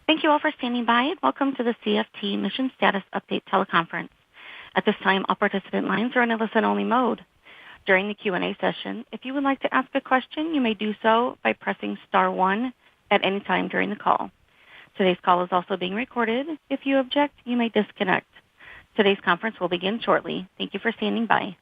Thank you all for standing by and welcome to the CFT Mission Status Update Teleconference. At this time, all participant lines are in a listen-only mode. During the Q&A session, if you would like to ask a question, you may do so by pressing star 1 at any time during the call. Today's call is also being recorded. If you object, you may disconnect. Today's conference will begin shortly. Thank you for standing by.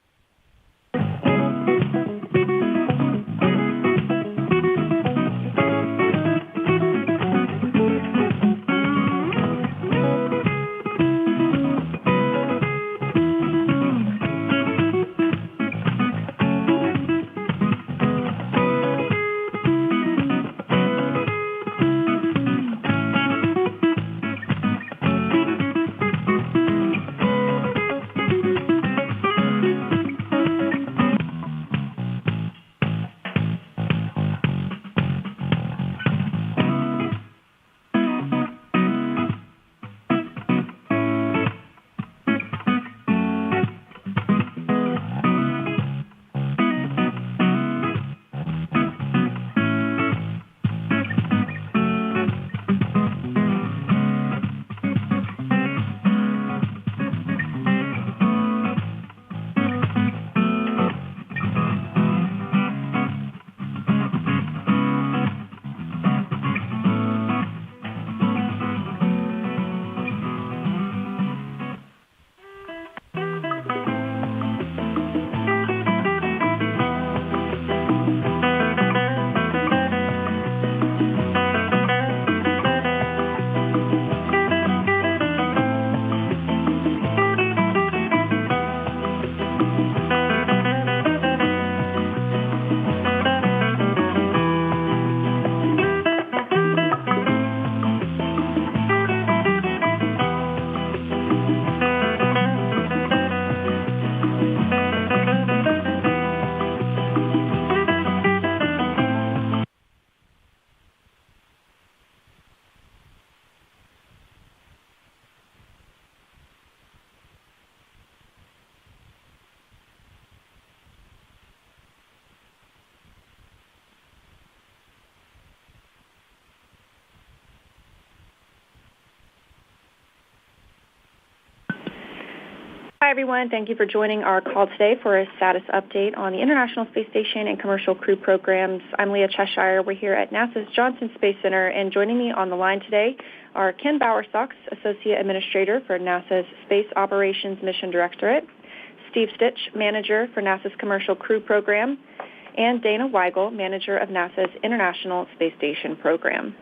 Hi, everyone. Thank you for joining our call today for a status update on the International Space Station and commercial crew programs. I'm Leah Cheshire. We're here at NASA's Johnson Space Center, and joining me on the line today are Ken Bowersox, Associate Administrator for NASA's Space Operations Mission Directorate, Steve Stich, Manager for NASA's Commercial Crew Program, and Dana Weigel, Manager of NASA's International Space Station Program.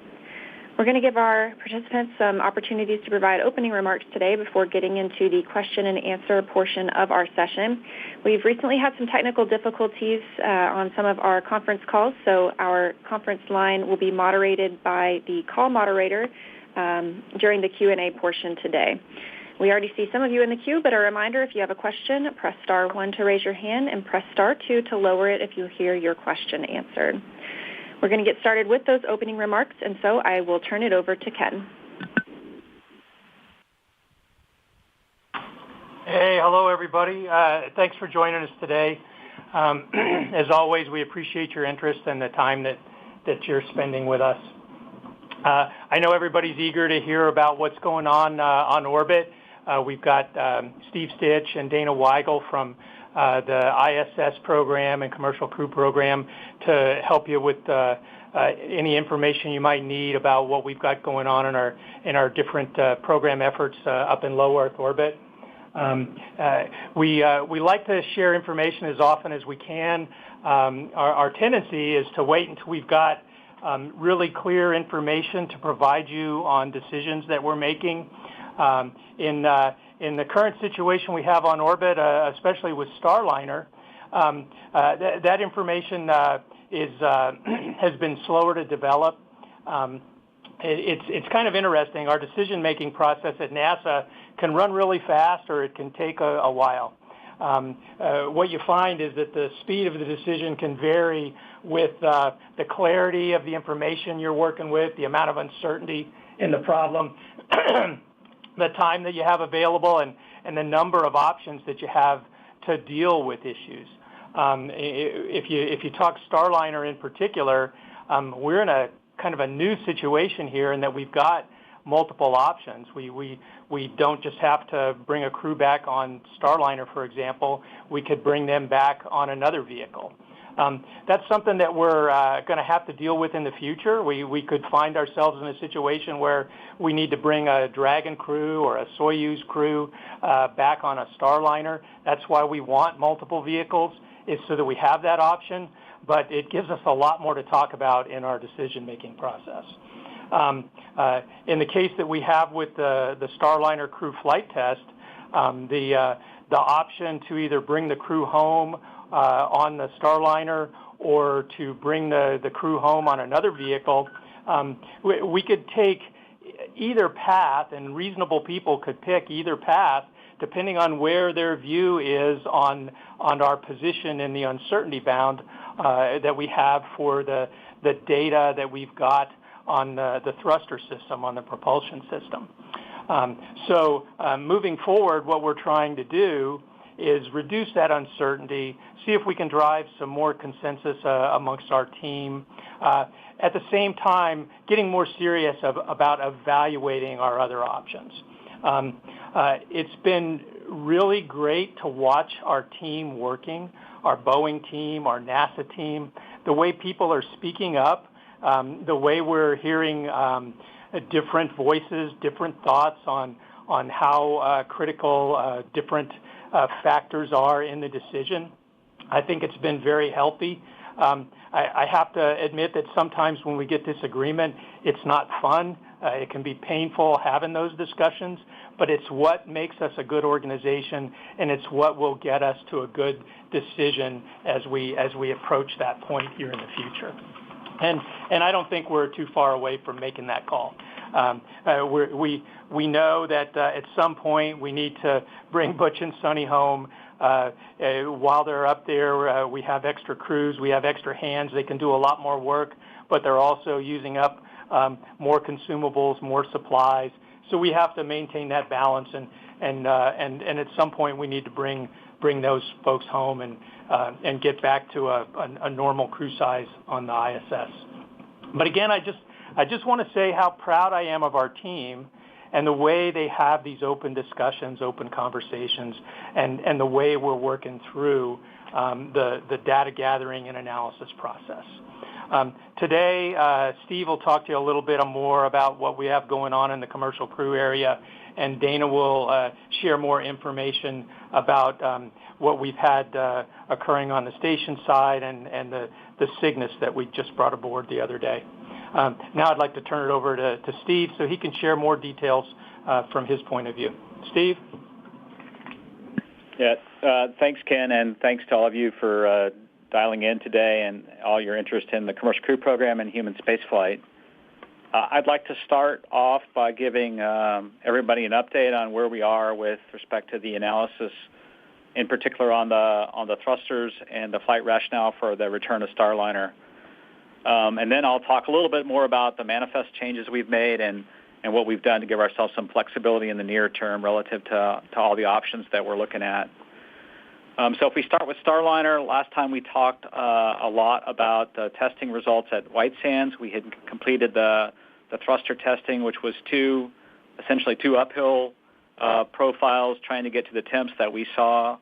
We're going to give our participants some opportunities to provide opening remarks today before getting into the question and answer portion of our session. We've recently had some technical difficulties on some of our conference calls, so our conference line will be moderated by the call moderator during the Q&A portion today. We already see some of you in the queue, but a reminder, if you have a question, press star 1 to raise your hand and press star 2 to lower it if you hear your question answered. We're going to get started with those opening remarks, and so I will turn it over to Ken. Hey, hello, everybody. Thanks for joining us today. As always, we appreciate your interest and the time that you're spending with us. I know everybody's eager to hear about what's going on orbit. We've got Steve Stich and Dana Weigel from the ISS program and commercial crew program to help you with any information you might need about what we've got going on in our different program efforts up in low Earth orbit. We like to share information as often as we can. Our tendency is to wait until we've got really clear information to provide you on decisions that we're making. In the current situation we have on orbit, especially with Starliner, that information has been slower to develop. It's kind of interesting. Our decision-making process at NASA can run really fast, or it can take a while. What you find is that the speed of the decision can vary with the clarity of the information you're working with, the amount of uncertainty in the problem, the time that you have available, and the number of options that you have to deal with issues. If you talk Starliner in particular, we're in a kind of a new situation here in that we've got multiple options. We don't just have to bring a crew back on Starliner, for example. We could bring them back on another vehicle. That's something that we're going to have to deal with in the future. We could find ourselves in a situation where we need to bring a Dragon crew or a Soyuz crew back on a Starliner. That's why we want multiple vehicles, is so that we have that option. But it gives us a lot more to talk about in our decision-making process. In the case that we have with the Starliner crew flight test, the option to either bring the crew home on the Starliner or to bring the crew home on another vehicle, we could take either path, and reasonable people could pick either path depending on where their view is on our position in the uncertainty bound that we have for the data that we've got on the thruster system, on the propulsion system. So moving forward, what we're trying to do is reduce that uncertainty, see if we can drive some more consensus amongst our team. At the same time, getting more serious about evaluating our other options. It's been really great to watch our team working, our Boeing team, our NASA team, the way people are speaking up, the way we're hearing different voices, different thoughts on how critical different factors are in the decision. I think it's been very healthy. I have to admit that sometimes when we get disagreement, it's not fun. It can be painful having those discussions, but it's what makes us a good organization, and it's what will get us to a good decision as we approach that point here in the future. And I don't think we're too far away from making that call. We know that at some point we need to bring Butch and Sonny home. While they're up there, we have extra crews, we have extra hands. They can do a lot more work, but they're also using up more consumables, more supplies. So we have to maintain that balance, and at some point we need to bring those folks home and get back to a normal crew size on the ISS. But again, I just want to say how proud I am of our team and the way they have these open discussions, open conversations, and the way we're working through the data gathering and analysis process. Today, Steve will talk to you a little bit more about what we have going on in the commercial crew area, and Dana will share more information about what we've had occurring on the station side and the Cygnus that we just brought aboard the other day. Now I'd like to turn it over to Steve so he can share more details from his point of view. Steve? Yeah, thanks, Ken, and thanks to all of you for dialing in today and all your interest in the commercial crew program and human spaceflight. I'd like to start off by giving everybody an update on where we are with respect to the analysis, in particular on the thrusters and the flight rationale for the return of Starliner. And then I'll talk a little bit more about the manifest changes we've made and what we've done to give ourselves some flexibility in the near term relative to all the options that we're looking at. So if we start with Starliner, last time we talked a lot about the testing results at White Sands. We had completed the thruster testing, which was essentially two uphill profiles trying to get to the temps that we saw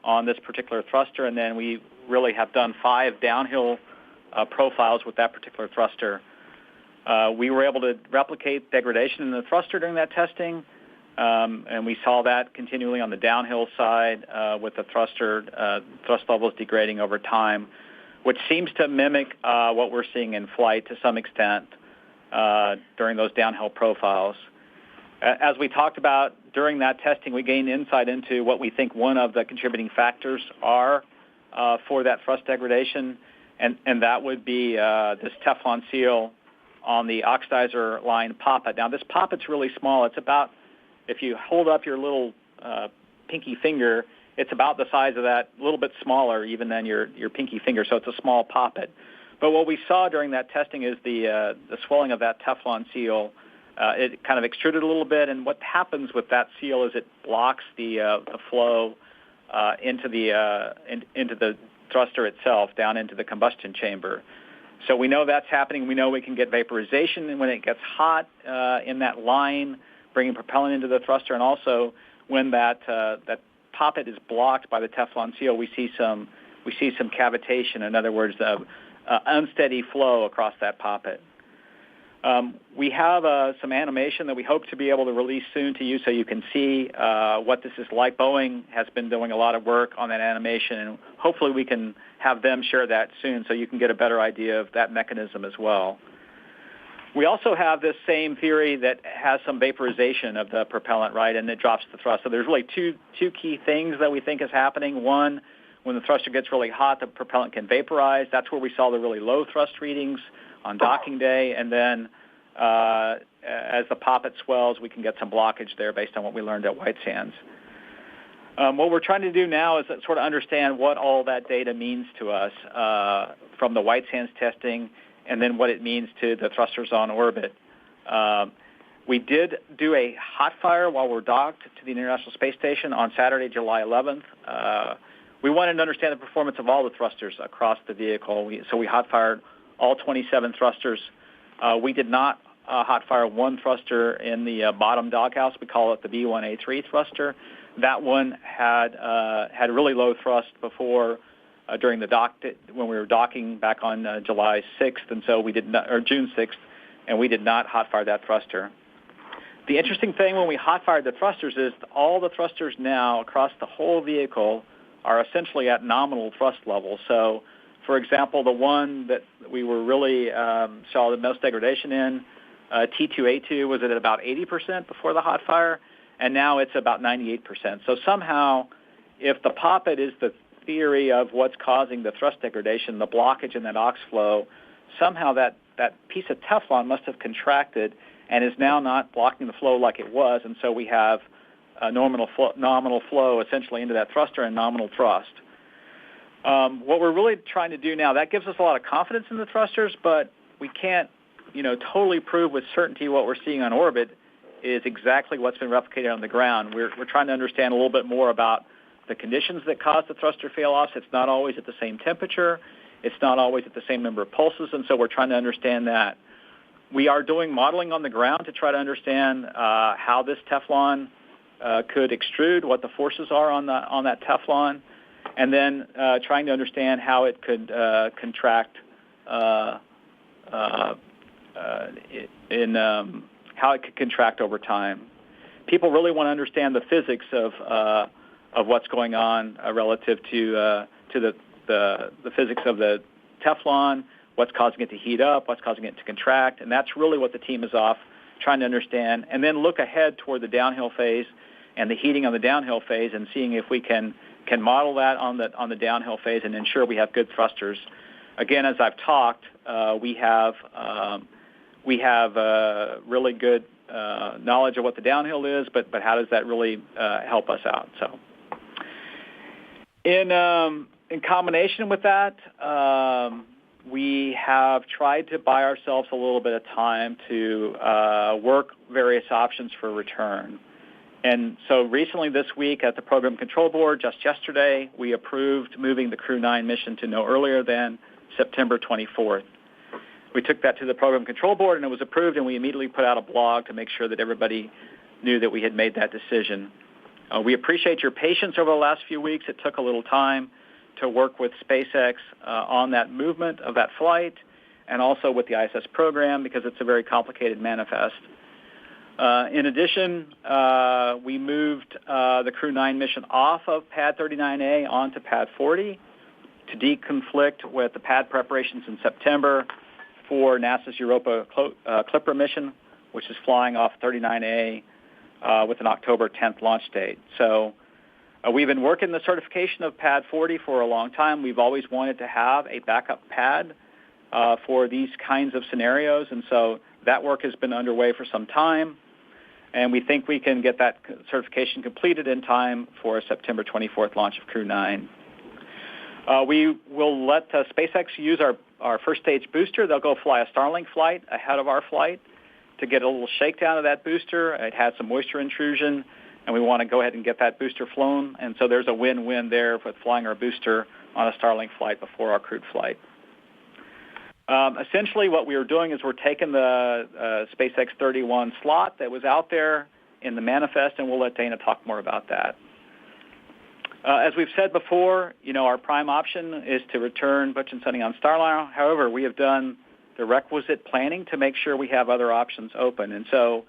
on this particular thruster, and then we really have done 5 downhill profiles with that particular thruster. We were able to replicate degradation in the thruster during that testing, and we saw that continually on the downhill side with the thrust levels degrading over time, which seems to mimic what we're seeing in flight to some extent during those downhill profiles. As we talked about during that testing, we gained insight into what we think one of the contributing factors are for that thrust degradation, and that would be this Teflon seal on the oxidizer line poppet. Now, this poppet's really small. It's about, if you hold up your little pinky finger, it's about the size of that, a little bit smaller even than your pinky finger, so it's a small poppet. But what we saw during that testing is the swelling of that Teflon seal. It kind of extruded a little bit, and what happens with that seal is it blocks the flow into the thruster itself, down into the combustion chamber. So we know that's happening. We know we can get vaporization when it gets hot in that line, bringing propellant into the thruster, and also when that poppet is blocked by the Teflon seal, we see some cavitation. In other words, unsteady flow across that poppet. We have some animation that we hope to be able to release soon to you so you can see what this is like. Boeing has been doing a lot of work on that animation, and hopefully we can have them share that soon so you can get a better idea of that mechanism as well. We also have this same theory that has some vaporization of the propellant, right, and it drops the thrust. So there's really two key things that we think is happening. One, when the thruster gets really hot, the propellant can vaporize. That's where we saw the really low thrust readings on docking day. And then as the poppet swells, we can get some blockage there based on what we learned at White Sands. What we're trying to do now is sort of understand what all that data means to us from the White Sands testing, and then what it means to the thrusters on orbit. We did do a hot fire while we're docked to the International Space Station on Saturday, July 11th. We wanted to understand the performance of all the thrusters across the vehicle, so we hot fired all 27 thrusters. We did not hot fire one thruster in the bottom doghouse. We call it the B1A3 thruster. That one had really low thrust before during the when we were docking back on July 6th, and so we did not, or June 6th, and we did not hot fire that thruster. The interesting thing when we hot fired the thrusters is all the thrusters now across the whole vehicle are essentially at nominal thrust level. So, for example, the one that we were really saw the most degradation in, T2A2, was at about 80% before the hot fire, and now it's about 98%. So somehow, if the poppet is the theory of what's causing the thrust degradation, the blockage in that ox flow, somehow that piece of Teflon must have contracted and is now not blocking the flow like it was, and so we have a nominal flow essentially into that thruster and nominal thrust. What we're really trying to do now, that gives us a lot of confidence in the thrusters, but we can't, totally prove with certainty what we're seeing on orbit is exactly what's been replicated on the ground. We're trying to understand a little bit more about the conditions that cause the thruster fail-offs. It's not always at the same temperature. It's not always at the same number of pulses, and so we're trying to understand that. We are doing modeling on the ground to try to understand how this Teflon could extrude, what the forces are on that Teflon, and then trying to understand how it could contract how it could contract over time. People really want to understand the physics of what's going on relative to the physics of the Teflon, what's causing it to heat up, what's causing it to contract, and that's really what the team is off trying to understand, and then look ahead toward the downhill phase and the heating on the downhill phase, and seeing if we can model that on the downhill phase and ensure we have good thrusters. Again, as I've talked, we have really good knowledge of what the downhill is, but how does that really help us out? So, in combination with that, we have tried to buy ourselves a little bit of time to work various options for return. And so recently this week at the Program Control Board, just yesterday, we approved moving the Crew 9 mission to no earlier than September 24th. We took that to the Program Control Board, and it was approved, and we immediately put out a blog to make sure that everybody knew that we had made that decision. We appreciate your patience over the last few weeks. It took a little time to work with SpaceX on that movement of that flight, and also with the ISS program, because it's a very complicated manifest. In addition, we moved the Crew 9 mission off of Pad 39A onto Pad 40 to deconflict with the pad preparations in September for NASA's Europa Clipper mission, which is flying off 39A with an October 10th launch date. So we've been working the certification of Pad 40 for a long time. We've always wanted to have a backup pad for these kinds of scenarios, and so that work has been underway for some time, and we think we can get that certification completed in time for a September 24th launch of Crew 9. We will let SpaceX use our first stage booster. They'll go fly a Starlink flight ahead of our flight to get a little shakedown of that booster. It had some moisture intrusion, and we want to go ahead and get that booster flown. And so there's a win-win there with flying our booster on a Starlink flight before our crewed flight. Essentially, what we were doing is we're taking the SpaceX 31 slot that was out there in the manifest, and we'll let Dana talk more about that. As we've said before, our prime option is to return Butch and Sonny on Starliner. However, we have done the requisite planning to make sure we have other options open. And so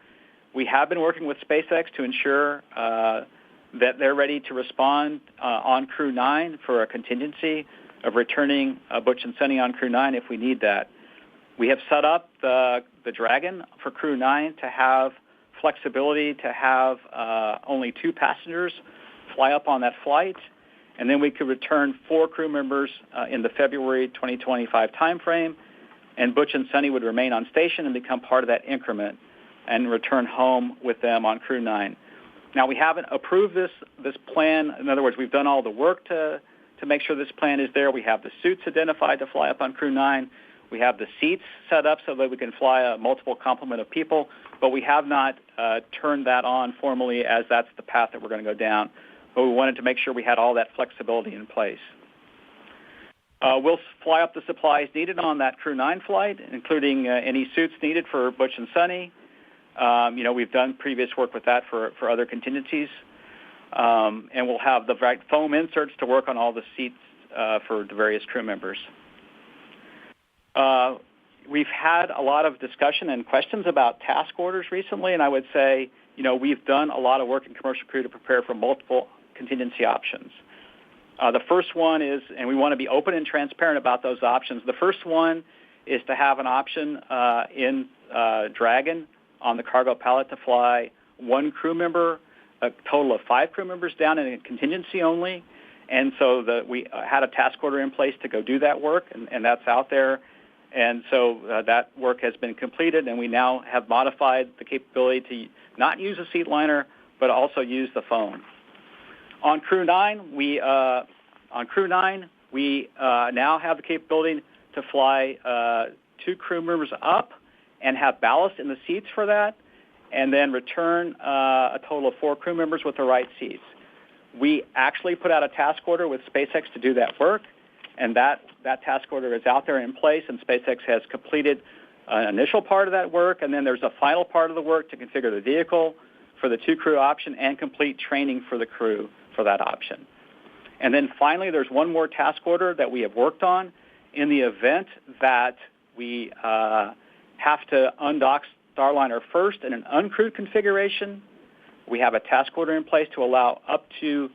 we have been working with SpaceX to ensure that they're ready to respond on Crew 9 for a contingency of returning Butch and Sonny on Crew 9 if we need that. We have set up the Dragon for Crew 9 to have flexibility to have only 2 passengers fly up on that flight, and then we could return 4 crew members in the February 2025 timeframe, and Butch and Sonny would remain on station and become part of that increment and return home with them on Crew 9. Now, we haven't approved this plan. In other words, we've done all the work to make sure this plan is there. We have the suits identified to fly up on Crew 9. We have the seats set up so that we can fly a multiple complement of people, but we have not turned that on formally as that's the path that we're going to go down. But we wanted to make sure we had all that flexibility in place. We'll fly up the supplies needed on that Crew 9 flight, including any suits needed for Butch and Sonny. We've done previous work with that for other contingencies. And we'll have the right foam inserts to work on all the seats for the various crew members. We've had a lot of discussion and questions about task orders recently, and I would say, we've done a lot of work in Commercial Crew to prepare for multiple contingency options. The first one is, and we want to be open and transparent about those options, the first one is to have an option in Dragon on the cargo pallet to fly 1 crew member, a total of 5 crew members down in a contingency only. And so we had a task order in place to go do that work, and that's out there. And so that work has been completed, and we now have modified the capability to not use a seat liner, but also use the foam. On Crew 9, we now have the capability to fly 2 crew members up and have ballast in the seats for that, and then return a total of 4 crew members with the right seats. We actually put out a task order with SpaceX to do that work, and that task order is out there in place, and SpaceX has completed an initial part of that work, and then there's a final part of the work to configure the vehicle for the 2 crew option and complete training for the crew for that option. And then finally, there's one more task order that we have worked on in the event that we have to undock Starliner first in an uncrewed configuration. We have a task order in place to allow up to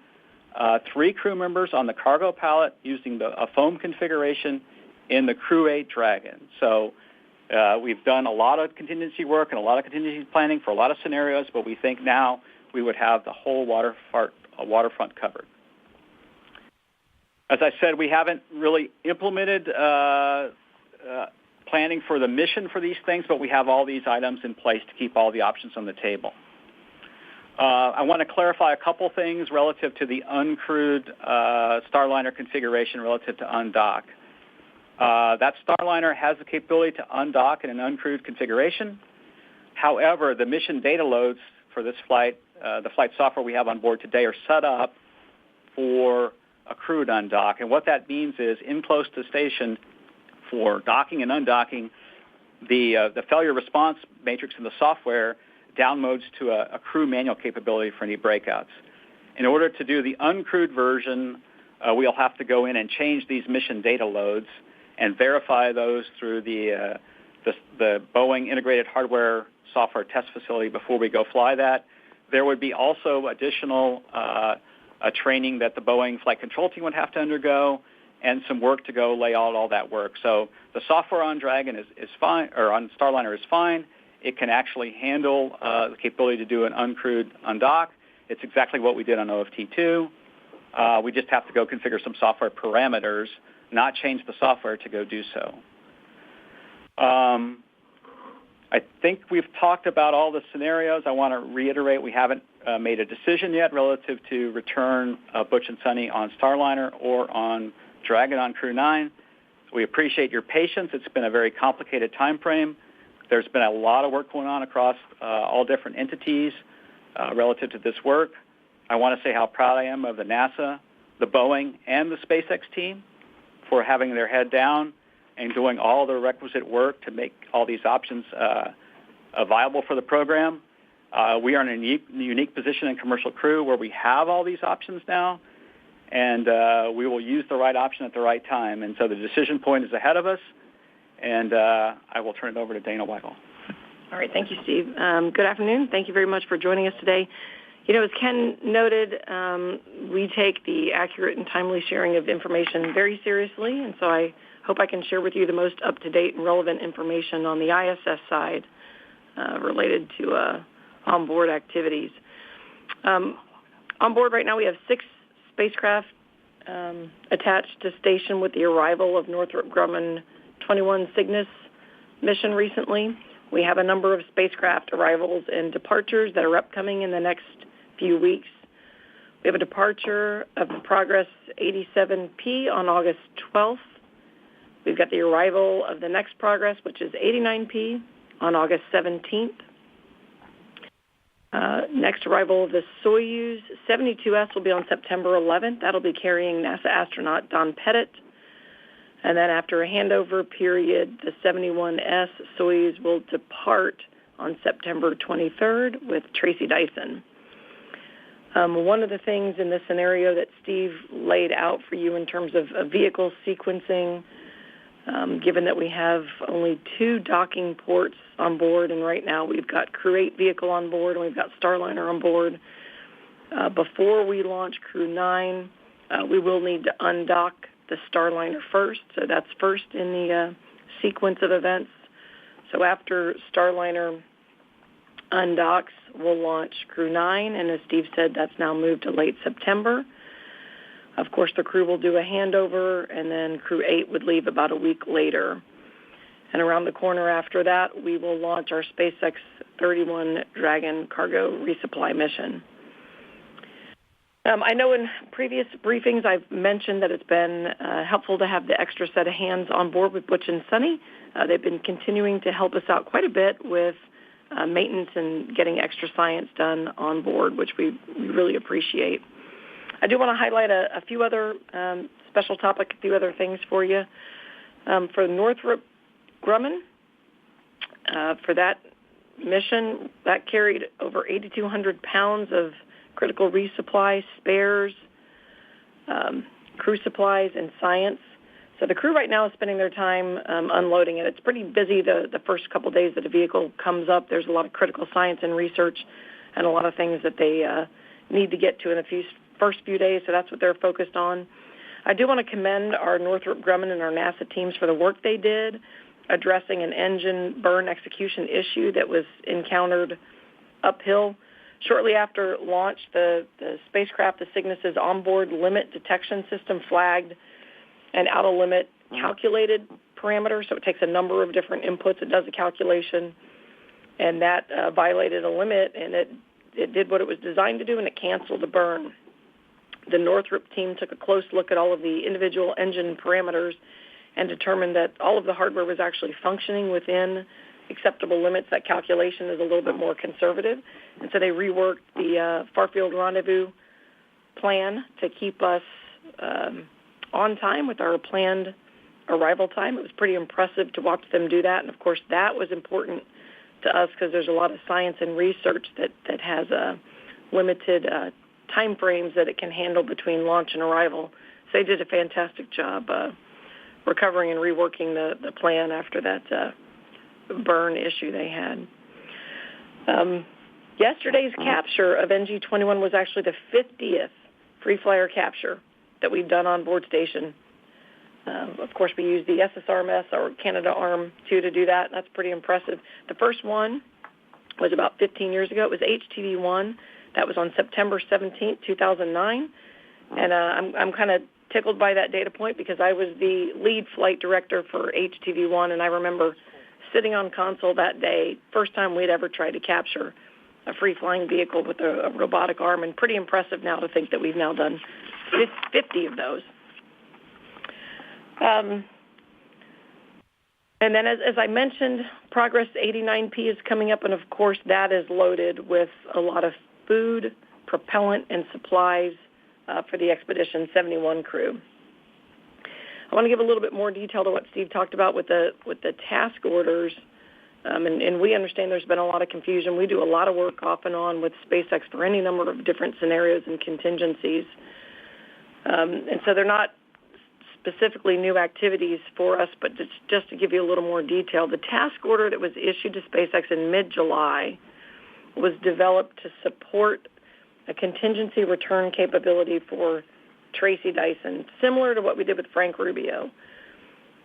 3 crew members on the cargo pallet using a foam configuration in the Crew 8 Dragon. So we've done a lot of contingency work and a lot of contingency planning for a lot of scenarios, but we think now we would have the whole waterfront covered. As I said, we haven't really implemented planning for the mission for these things, but we have all these items in place to keep all the options on the table. I want to clarify a couple things relative to the uncrewed Starliner configuration relative to undock. That Starliner has the capability to undock in an uncrewed configuration. However, the mission data loads for this flight, the flight software we have on board today, are set up for a crewed undock. And what that means is, in close to station for docking and undocking, the failure response matrix in the software downloads to a crew manual capability for any breakouts. In order to do the uncrewed version, we'll have to go in and change these mission data loads and verify those through the Boeing Integrated Hardware Software Test Facility before we go fly that. There would be also additional training that the Boeing Flight Control Team would have to undergo, and some work to go lay out all that work. So the software on Dragon is fine, or on Starliner is fine. It can actually handle the capability to do an uncrewed undock. It's exactly what we did on OFT2. We just have to go configure some software parameters, not change the software to go do so. I think we've talked about all the scenarios. I want to reiterate we haven't made a decision yet relative to return Butch and Sonny on Starliner or on Dragon on Crew 9. We appreciate your patience. It's been a very complicated time frame. There's been a lot of work going on across all different entities relative to this work. I want to say how proud I am of the NASA, the Boeing, and the SpaceX team for having their head down and doing all the requisite work to make all these options viable for the program. We are in a unique position in Commercial Crew where we have all these options now, and we will use the right option at the right time. And so the decision point is ahead of us, and I will turn it over to Dana Weigel. All right. Thank you, Steve. Good afternoon. Thank you very much for joining us today. As Ken noted, we take the accurate and timely sharing of information very seriously, and so I hope I can share with you the most up-to-date and relevant information on the ISS side related to onboard activities. On board right now we have 6 spacecraft attached to station with the arrival of Northrop Grumman 21 Cygnus mission recently. We have a number of spacecraft arrivals and departures that are upcoming in the next few weeks. We have a departure of the Progress 87P on August 12th. We've got the arrival of the next Progress, which is 89P, on August 17th. Next arrival of the Soyuz 72S will be on September 11th. That'll be carrying NASA astronaut Don Pettit. And then after a handover period, the 71S Soyuz will depart on September 23rd with Tracy Dyson. One of the things in this scenario that Steve laid out for you in terms of vehicle sequencing, given that we have only 2 docking ports on board, and right now we've got Crew 8 vehicle on board and we've got Starliner on board. Before we launch Crew 9, we will need to undock the Starliner first, so that's first in the sequence of events. So after Starliner undocks, we'll launch Crew 9, and as Steve said, that's now moved to late September. Of course, the crew will do a handover, and then Crew 8 would leave about a week later. And around the corner after that, we will launch our SpaceX 31 Dragon cargo resupply mission. I know in previous briefings I've mentioned that it's been helpful to have the extra set of hands on board with Butch and Sunny. They've been continuing to help us out quite a bit with maintenance and getting extra science done on board, which we really appreciate. I do want to highlight a few other special topic, a few other things for you. For Northrop Grumman, for that mission, that carried over 8,200 pounds of critical resupply, spares, crew supplies, and science. So the crew right now is spending their time unloading it. It's pretty busy the first couple days that a vehicle comes up. There's a lot of critical science and research and a lot of things that they need to get to in the first few days, so that's what they're focused on. I do want to commend our Northrop Grumman and our NASA teams for the work they did addressing an engine burn execution issue that was encountered uphill. Shortly after launch, the spacecraft, the Cygnus's onboard limit detection system flagged an out-of-limit calculated parameter, so it takes a number of different inputs. It does a calculation, and that violated a limit, and it did what it was designed to do, and it canceled the burn. The Northrop team took a close look at all of the individual engine parameters and determined that all of the hardware was actually functioning within acceptable limits. That calculation is a little bit more conservative, and so they reworked the far-field rendezvous plan to keep us on time with our planned arrival time. It was pretty impressive to watch them do that, and of course that was important to us because there's a lot of science and research that has limited time frames that it can handle between launch and arrival. So they did a fantastic job recovering and reworking the plan after that burn issue they had. Yesterday's capture of NG-21 was actually the 50th free flyer capture that we've done on board station. Of course, we used the SSRMS or Canada Arm 2 to do that, and that's pretty impressive. The first one was about 15 years ago. It was HTV-1. That was on September 17th, 2009. And I'm kind of tickled by that data point because I was the lead flight director for HTV-1, and I remember sitting on console that day, first time we'd ever tried to capture a free-flying vehicle with a robotic arm, and pretty impressive now to think that we've now done 50 of those. And then as I mentioned, Progress 89P is coming up, and of course that is loaded with a lot of food, propellant, and supplies for the Expedition 71 crew. I want to give a little bit more detail to what Steve talked about with the task orders. And we understand there's been a lot of confusion. We do a lot of work off and on with SpaceX for any number of different scenarios and contingencies. And so they're not specifically new activities for us, but just to give you a little more detail, the task order that was issued to SpaceX in mid-July was developed to support a contingency return capability for Tracy Dyson, similar to what we did with Frank Rubio.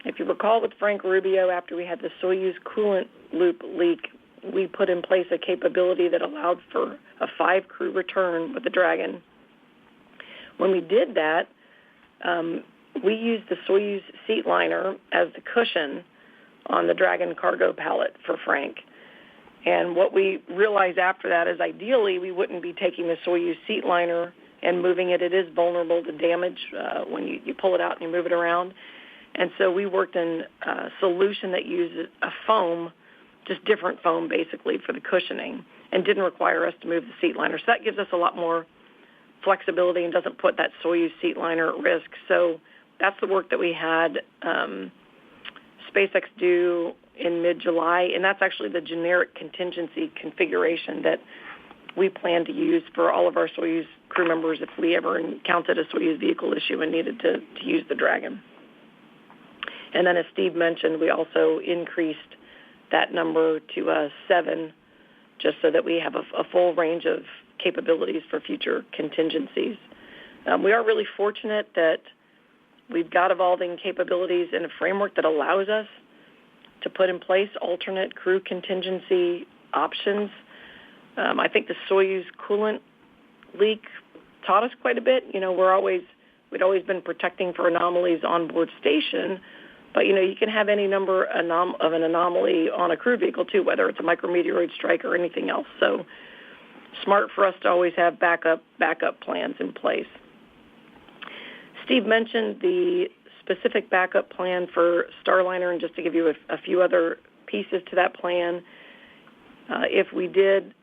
If you recall with Frank Rubio, after we had the Soyuz coolant loop leak, we put in place a capability that allowed for a 5-crew return with the Dragon. When we did that, we used the Soyuz seat liner as the cushion on the Dragon cargo pallet for Frank. And what we realized after that is ideally we wouldn't be taking the Soyuz seat liner and moving it. It is vulnerable to damage when you pull it out and you move it around. And so we worked in a solution that uses a foam, just different foam basically for the cushioning, and didn't require us to move the seat liner. So that gives us a lot more flexibility and doesn't put that Soyuz seat liner at risk. So that's the work that we had SpaceX do in mid-July, and that's actually the generic contingency configuration that we plan to use for all of our Soyuz crew members if we ever encountered a Soyuz vehicle issue and needed to use the Dragon. And then as Steve mentioned, we also increased that number to 7 just so that we have a full range of capabilities for future contingencies. We are really fortunate that we've got evolving capabilities in a framework that allows us to put in place alternate crew contingency options. I think the Soyuz coolant leak taught us quite a bit. You know, we'd always been protecting for anomalies on board station, but you know, you can have any number of an anomaly on a crew vehicle too, whether it's a micrometeoroid strike or anything else. So smart for us to always have backup plans in place. Steve mentioned the specific backup plan for Starliner, and just to give you a few other pieces to that plan, if we did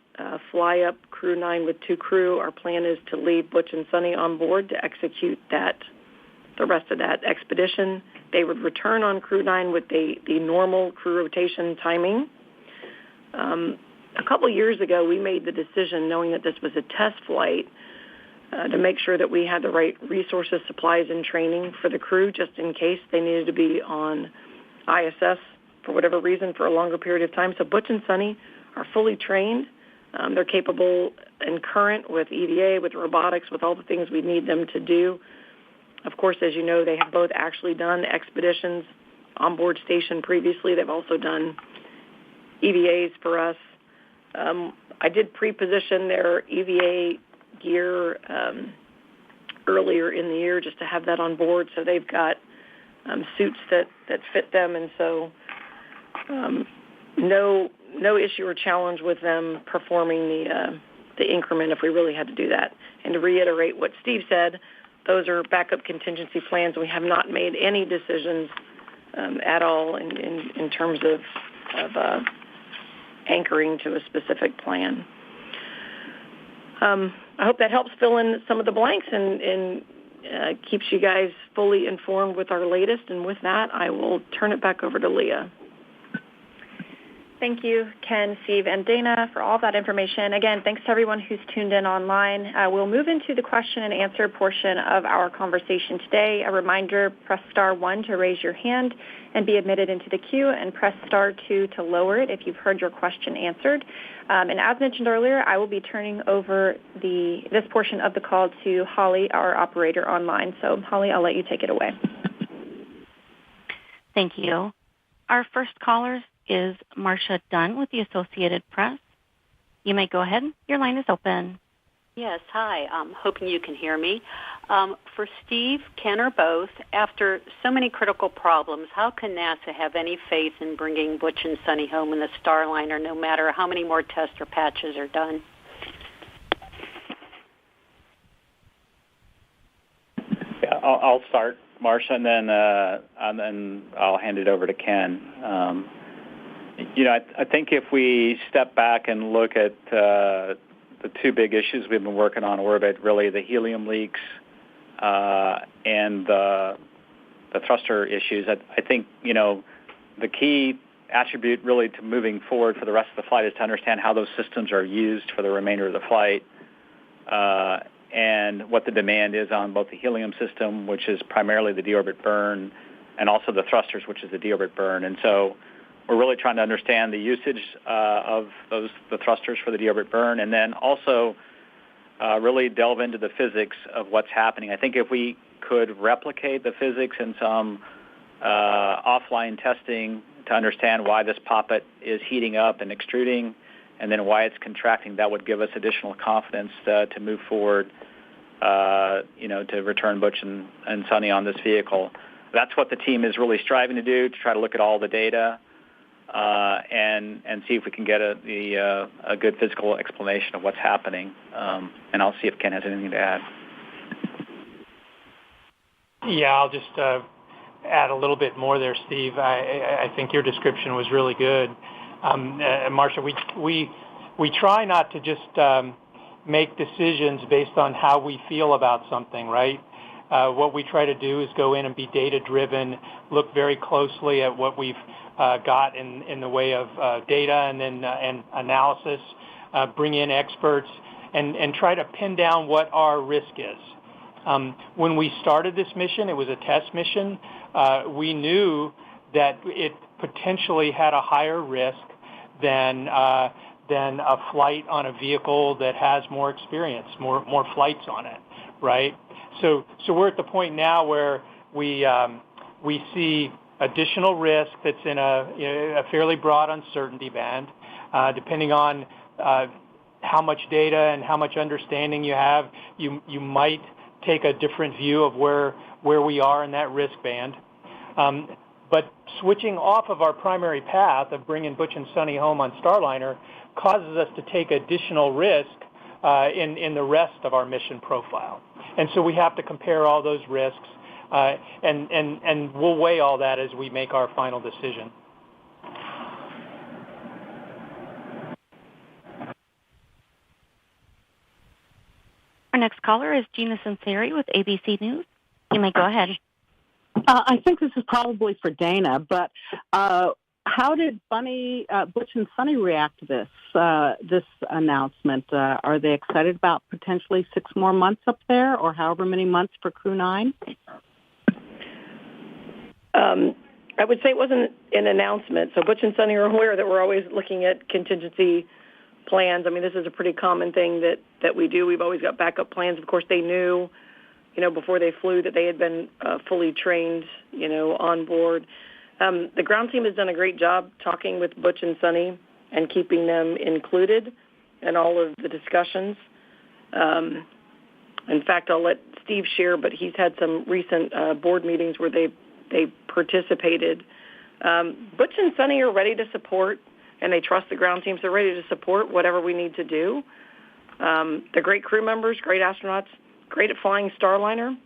fly up Crew 9 with 2 crew, our plan is to leave Butch and Sunny on board to execute the rest of that expedition. They would return on Crew 9 with the normal crew rotation timing. A couple years ago, we made the decision, knowing that this was a test flight, to make sure that we had the right resources, supplies, and training for the crew, just in case they needed to be on ISS for whatever reason for a longer period of time. So Butch and Sunny are fully trained. They're capable and current with EVA, with robotics, with all the things we need them to do. Of course, as you know, they have both actually done expeditions on board station previously. They've also done EVAs for us. I did pre-position their EVA gear earlier in the year just to have that on board, so they've got suits that fit them, and so no issue or challenge with them performing the increment if we really had to do that. And to reiterate what Steve said, those are backup contingency plans. We have not made any decisions at all in terms of anchoring to a specific plan. I hope that helps fill in some of the blanks and keeps you guys fully informed with our latest. And with that, I will turn it back over to Leah. Thank you, Ken, Steve, and Dana for all that information. Again, thanks to everyone who's tuned in online. We'll move into the question and answer portion of our conversation today. A reminder, press star 1 to raise your hand and be admitted into the queue, and press star 2 to lower it if you've heard your question answered. And as mentioned earlier, I will be turning over this portion of the call to Holly, our operator online. So, Holly, I'll let you take it away. Thank you. Our first caller is Marcia Dunn with the Associated Press. You may go ahead. Your line is open. Yes, hi. I'm hoping you can hear me. For Steve, Ken, or both, after so many critical problems, how can NASA have any faith in bringing Butch and Sunny home in the Starliner, no matter how many more tests or patches are done? Yeah, I'll start, Marcia, and then I'll hand it over to Ken. I think if we step back and look at the 2 big issues we've been working on orbit, really the helium leaks and the thruster issues. I think, the key attribute really to moving forward for the rest of the flight is to understand how those systems are used for the remainder of the flight, and what the demand is on both the helium system, which is primarily the deorbit burn, and also the thrusters, which is the deorbit burn. And so we're really trying to understand the usage of the thrusters for the deorbit burn, and then also really delve into the physics of what's happening. I think if we could replicate the physics in some offline testing to understand why this poppet is heating up and extruding, and then why it's contracting, that would give us additional confidence to move forward, to return Butch and Sonny on this vehicle. That's what the team is really striving to do, to try to look at all the data and see if we can get a good physical explanation of what's happening. And I'll see if Ken has anything to add. Yeah, I'll just add a little bit more there, Steve. I think your description was really good. Marcia, we try not to just make decisions based on how we feel about something, right? What we try to do is go in and be data-driven, look very closely at what we've got in the way of data and analysis, bring in experts, and try to pin down what our risk is. When we started this mission, it was a test mission. We knew that it potentially had a higher risk than a flight on a vehicle that has more experience, more flights on it, right? So we're at the point now where we see additional risk that's in a fairly broad uncertainty band, depending on how much data and how much understanding you have. You might take a different view of where we are in that risk band. But switching off of our primary path of bringing Butch and Sonny home on Starliner causes us to take additional risk in the rest of our mission profile. And so we have to compare all those risks, and we'll weigh all that as we make our final decision. Our next caller is Gina Sinceri with ABC News. You may go ahead. I think this is probably for Dana, but how did Butch and Sonny react to this announcement? Are they excited about potentially 6 more months up there, or however many months for Crew 9? I would say it wasn't an announcement. So Butch and Sonny are aware that we're always looking at contingency plans. I mean, this is a pretty common thing that we do. We've always got backup plans. Of course, they knew, before they flew that they had been fully trained, on board. The ground team has done a great job talking with Butch and Sonny and keeping them included in all of the discussions. In fact, I'll let Steve share, but he's had some recent board meetings where they participated. Butch and Sonny are ready to support, and they trust the ground teams. They're ready to support whatever we need to do. They're great crew members, great astronauts, great at flying Starliner.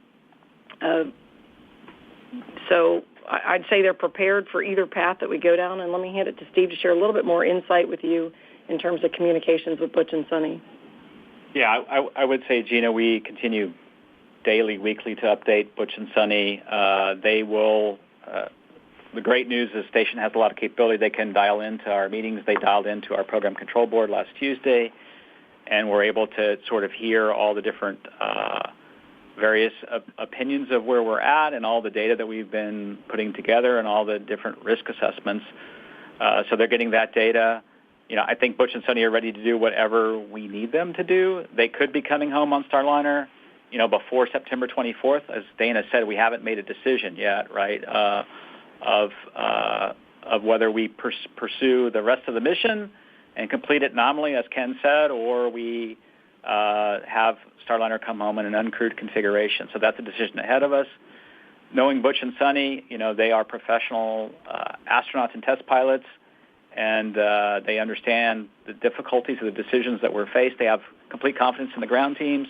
So I'd say they're prepared for either path that we go down. And let me hand it to Steve to share a little bit more insight with you in terms of communications with Butch and Sonny. Yeah, I would say, Gina, we continue daily, weekly to update Butch and Sonny. They will. The great news is the station has a lot of capability. They can dial into our meetings. They dialed into our program control board last Tuesday, and we're able to sort of hear all the different various opinions of where we're at and all the data that we've been putting together and all the different risk assessments. So they're getting that data. I think Butch and Sonny are ready to do whatever we need them to do. They could be coming home on Starliner, before September 24th. As Dana said, we haven't made a decision yet, right, of whether we pursue the rest of the mission and complete it nominally, as Ken said, or we have Starliner come home in an uncrewed configuration. So that's a decision ahead of us. Knowing Butch and Sonny, they are professional astronauts and test pilots, and they understand the difficulties of the decisions that we're faced. They have complete confidence in the ground teams,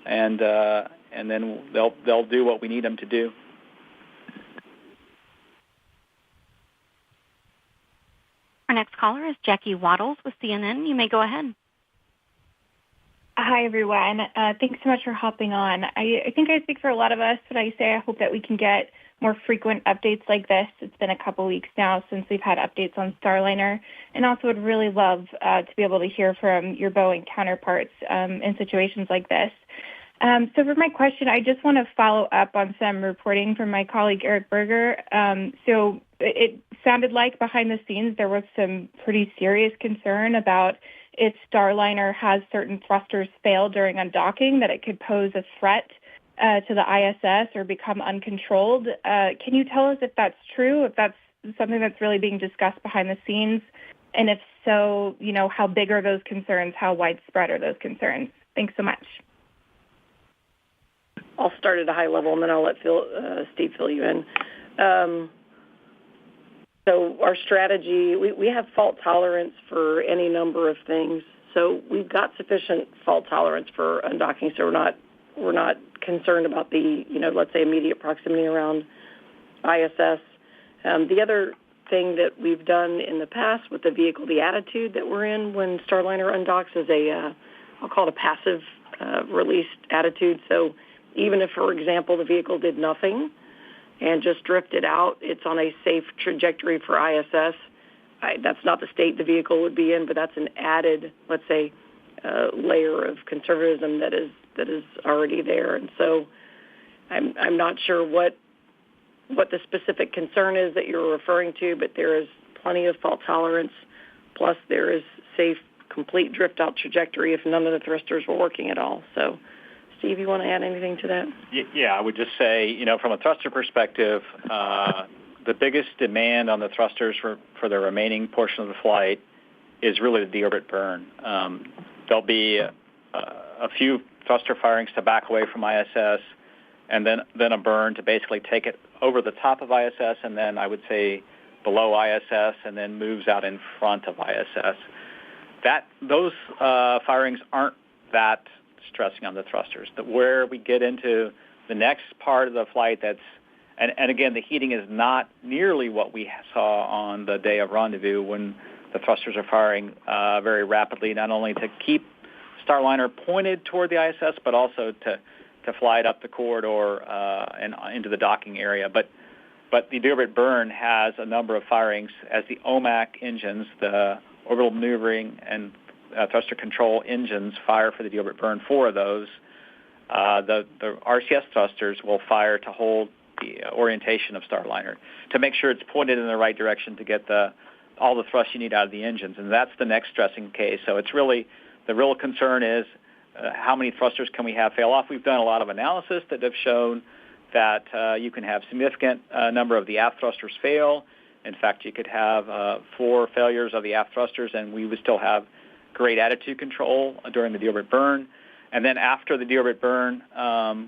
and then they'll do what we need them to do. Our next caller is Jackie Waddles with CNN. You may go ahead. Hi, everyone. Thanks so much for hopping on. I think I speak for a lot of us when I say I hope that we can get more frequent updates like this. It's been a couple weeks now since we've had updates on Starliner, and also would really love to be able to hear from your Boeing counterparts in situations like this. So for my question, I just want to follow up on some reporting from my colleague Eric Berger. So it sounded like behind the scenes there was some pretty serious concern about if Starliner has certain thrusters fail during undocking, that it could pose a threat to the ISS or become uncontrolled. Can you tell us if that's true, if that's something that's really being discussed behind the scenes? And if so, how big are those concerns? How widespread are those concerns? Thanks so much. I'll start at a high level, and then I'll let Steve fill you in. So our strategy, we have fault tolerance for any number of things. So we've got sufficient fault tolerance for undocking, so we're not concerned about the, let's say, immediate proximity around ISS. The other thing that we've done in the past with the vehicle, the attitude that we're in when Starliner undocks is I'll call it a passive release attitude. So even if, for example, the vehicle did nothing and just drifted out, it's on a safe trajectory for ISS. That's not the state the vehicle would be in, but that's an added, let's say, layer of conservatism that is already there. And so I'm not sure what the specific concern is that you're referring to, but there is plenty of fault tolerance. Plus, there is safe, complete drift-out trajectory if none of the thrusters were working at all. So, Steve, you want to add anything to that? Yeah, I would just say, from a thruster perspective, the biggest demand on the thrusters for the remaining portion of the flight is really the deorbit burn. There'll be a few thruster firings to back away from ISS, and then a burn to basically take it over the top of ISS, and then I would say below ISS, and then moves out in front of ISS. Those firings aren't that stressing on the thrusters. Where we get into the next part of the flight, and again, the heating is not nearly what we saw on the day of rendezvous when the thrusters are firing very rapidly, not only to keep Starliner pointed toward the ISS, but also to fly it up the corridor and into the docking area. But the deorbit burn has a number of firings as the OMAC engines, the orbital maneuvering and thruster control engines, fire for the deorbit burn. 4 of those. The RCS thrusters will fire to hold the orientation of Starliner, to make sure it's pointed in the right direction to get all the thrust you need out of the engines. And that's the next stressing case. So it's really, the real concern is how many thrusters can we have fail off? We've done a lot of analysis that have shown that you can have significant number of the aft thrusters fail. In fact, you could have 4 failures of the aft thrusters, and we would still have great attitude control during the deorbit burn. And then after the deorbit burn,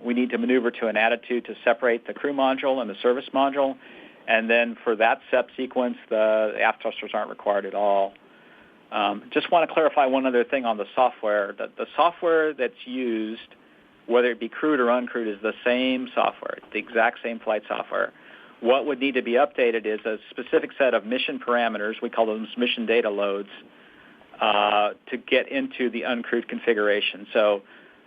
we need to maneuver to an attitude to separate the crew module and the service module. And then for that step sequence, the aft thrusters aren't required at all. Just want to clarify one other thing on the software. The software that's used, whether it be crewed or uncrewed, is the same software. It's the exact same flight software. What would need to be updated is a specific set of mission parameters, we call them mission data loads, to get into the uncrewed configuration. So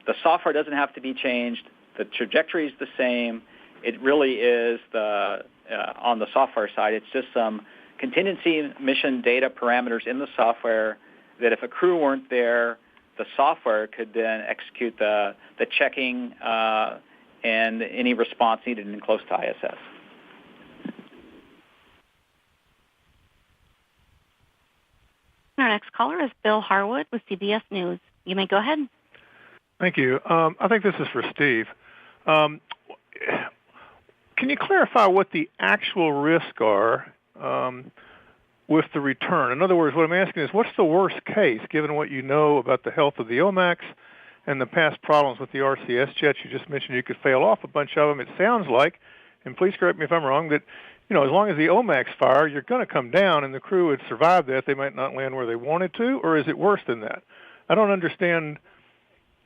the software doesn't have to be changed. The trajectory is the same. It really is on the software side, it's just some contingency mission data parameters in the software that if a crew weren't there, the software could then execute the checking and any response needed in close to ISS. Our next caller is Bill Harwood with CBS News. You may go ahead. Thank you. I think this is for Steve. Can you clarify what the actual risks are with the return? In other words, what I'm asking is, what's the worst case, given what you know about the health of the OMACs and the past problems with the RCS jets? You just mentioned you could fail off a bunch of them. It sounds like, and please correct me if I'm wrong, that as long as the OMACs fire, you're going to come down, and the crew would survive that. They might not land where they wanted to, or is it worse than that? I don't understand.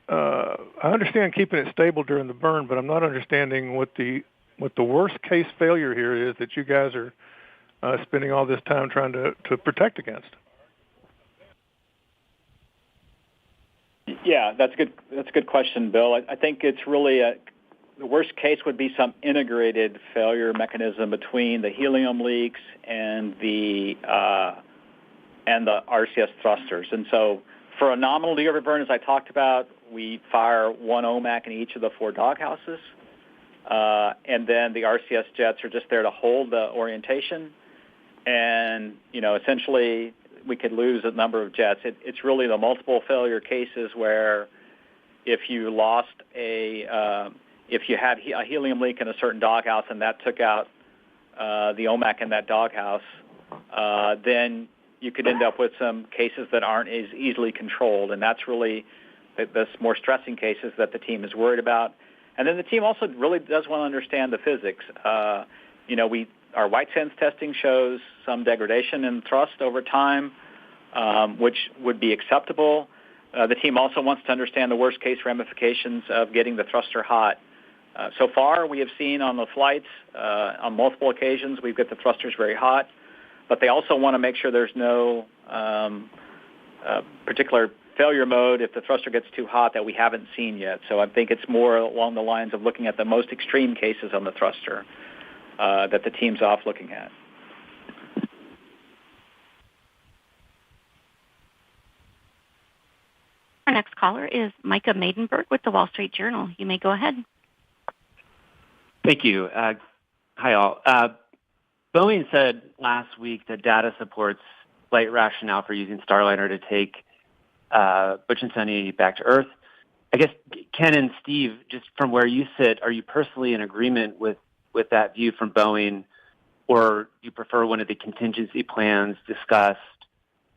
I understand keeping it stable during the burn, but I'm not understanding what the worst case failure here is that you guys are spending all this time trying to protect against. Yeah, that's a good question, Bill. I think it's really the worst case would be some integrated failure mechanism between the helium leaks and the RCS thrusters. And so for a nominal de-overburn, as I talked about, we fire one OMAC in each of the 4 doghouses. And then the RCS jets are just there to hold the orientation. And, essentially we could lose a number of jets. It's really the multiple failure cases where if you lost if you had a helium leak in a certain doghouse and that took out the OMAC in that doghouse, then you could end up with some cases that aren't as easily controlled. And that's really the more stressing cases that the team is worried about. And then the team also really does want to understand the physics. Our white sands testing shows some degradation in thrust over time, which would be acceptable. The team also wants to understand the worst-case ramifications of getting the thruster hot. So far, we have seen on the flights, on multiple occasions, we've got the thrusters very hot, but they also want to make sure there's no particular failure mode if the thruster gets too hot that we haven't seen yet. So I think it's more along the lines of looking at the most extreme cases on the thruster that the team's off looking at. Our next caller is Micah Maidenberg with the Wall Street Journal. You may go ahead. Thank you. Hi, all. Boeing said last week that data supports flight rationale for using Starliner to take Butch and Sunny back to Earth. I guess, Ken and Steve, just from where you sit, are you personally in agreement with that view from Boeing, or do you prefer one of the contingency plans discussed,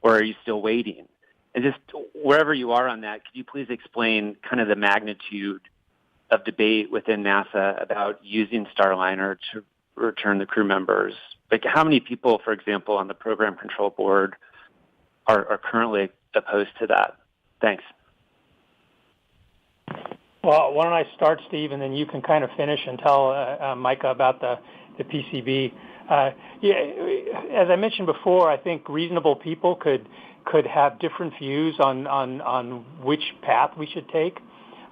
or are you still waiting? And just wherever you are on that, could you please explain kind of the magnitude of debate within NASA about using Starliner to return the crew members? Like, how many people, for example, on the program control board are currently opposed to that? Thanks. Well, why don't I start, Steve, and then you can kind of finish and tell Micah about the PCB. As I mentioned before, I think reasonable people could have different views on which path we should take.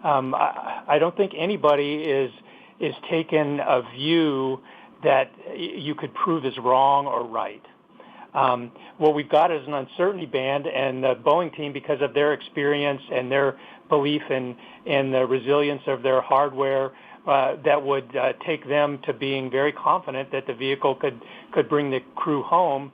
I don't think anybody is taking a view that you could prove is wrong or right. What we've got is an uncertainty band, and the Boeing team, because of their experience and their belief in the resilience of their hardware, that would take them to being very confident that the vehicle could bring the crew home,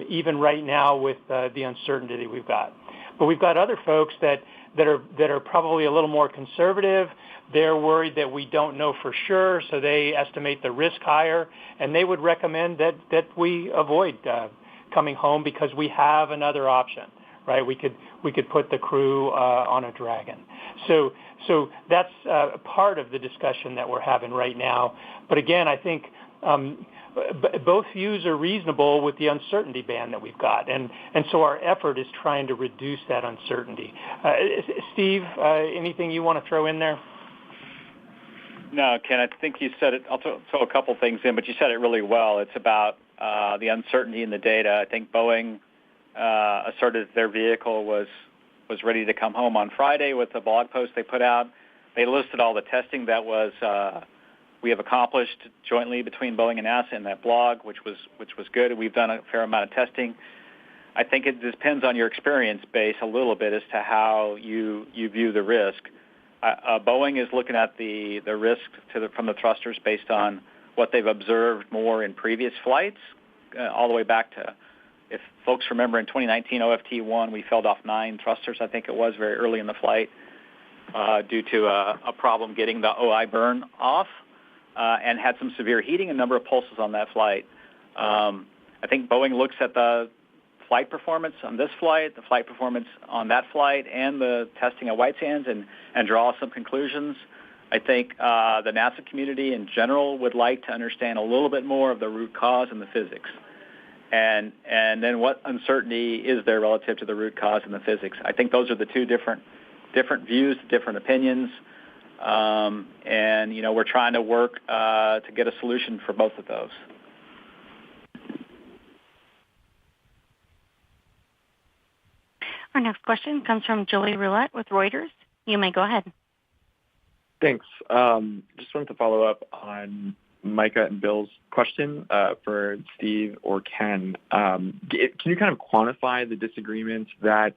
even right now with the uncertainty that we've got. But we've got other folks that are probably a little more conservative. They're worried that we don't know for sure, so they estimate the risk higher, and they would recommend that we avoid coming home because we have another option, right? We could put the crew on a Dragon. So that's part of the discussion that we're having right now. But again, I think both views are reasonable with the uncertainty band that we've got, and so our effort is trying to reduce that uncertainty. Steve, anything you want to throw in there? No, Ken, I think you said it. I'll throw a couple things in, but you said it really well. It's about the uncertainty in the data. I think Boeing asserted that their vehicle was ready to come home on Friday with the blog post they put out. They listed all the testing that we have accomplished jointly between Boeing and NASA in that blog, which was good. We've done a fair amount of testing. I think it depends on your experience base a little bit as to how you view the risk. Boeing is looking at the risk from the thrusters based on what they've observed more in previous flights, all the way back to, if folks remember, in 2019 OFT-1, we felled off 9 thrusters, I think it was, very early in the flight due to a problem getting the OI burn off and had some severe heating, a number of pulses on that flight. I think Boeing looks at the flight performance on this flight, the flight performance on that flight, and the testing at White Sands and draw some conclusions. I think the NASA community in general would like to understand a little bit more of the root cause and the physics. And then what uncertainty is there relative to the root cause and the physics? I think those are the two different views, different opinions. And, we're trying to work to get a solution for both of those. Our next question comes from Joey Roulette with Reuters. You may go ahead. Thanks. Just wanted to follow up on Micah and Bill's question for Steve or Ken. Can you kind of quantify the disagreements that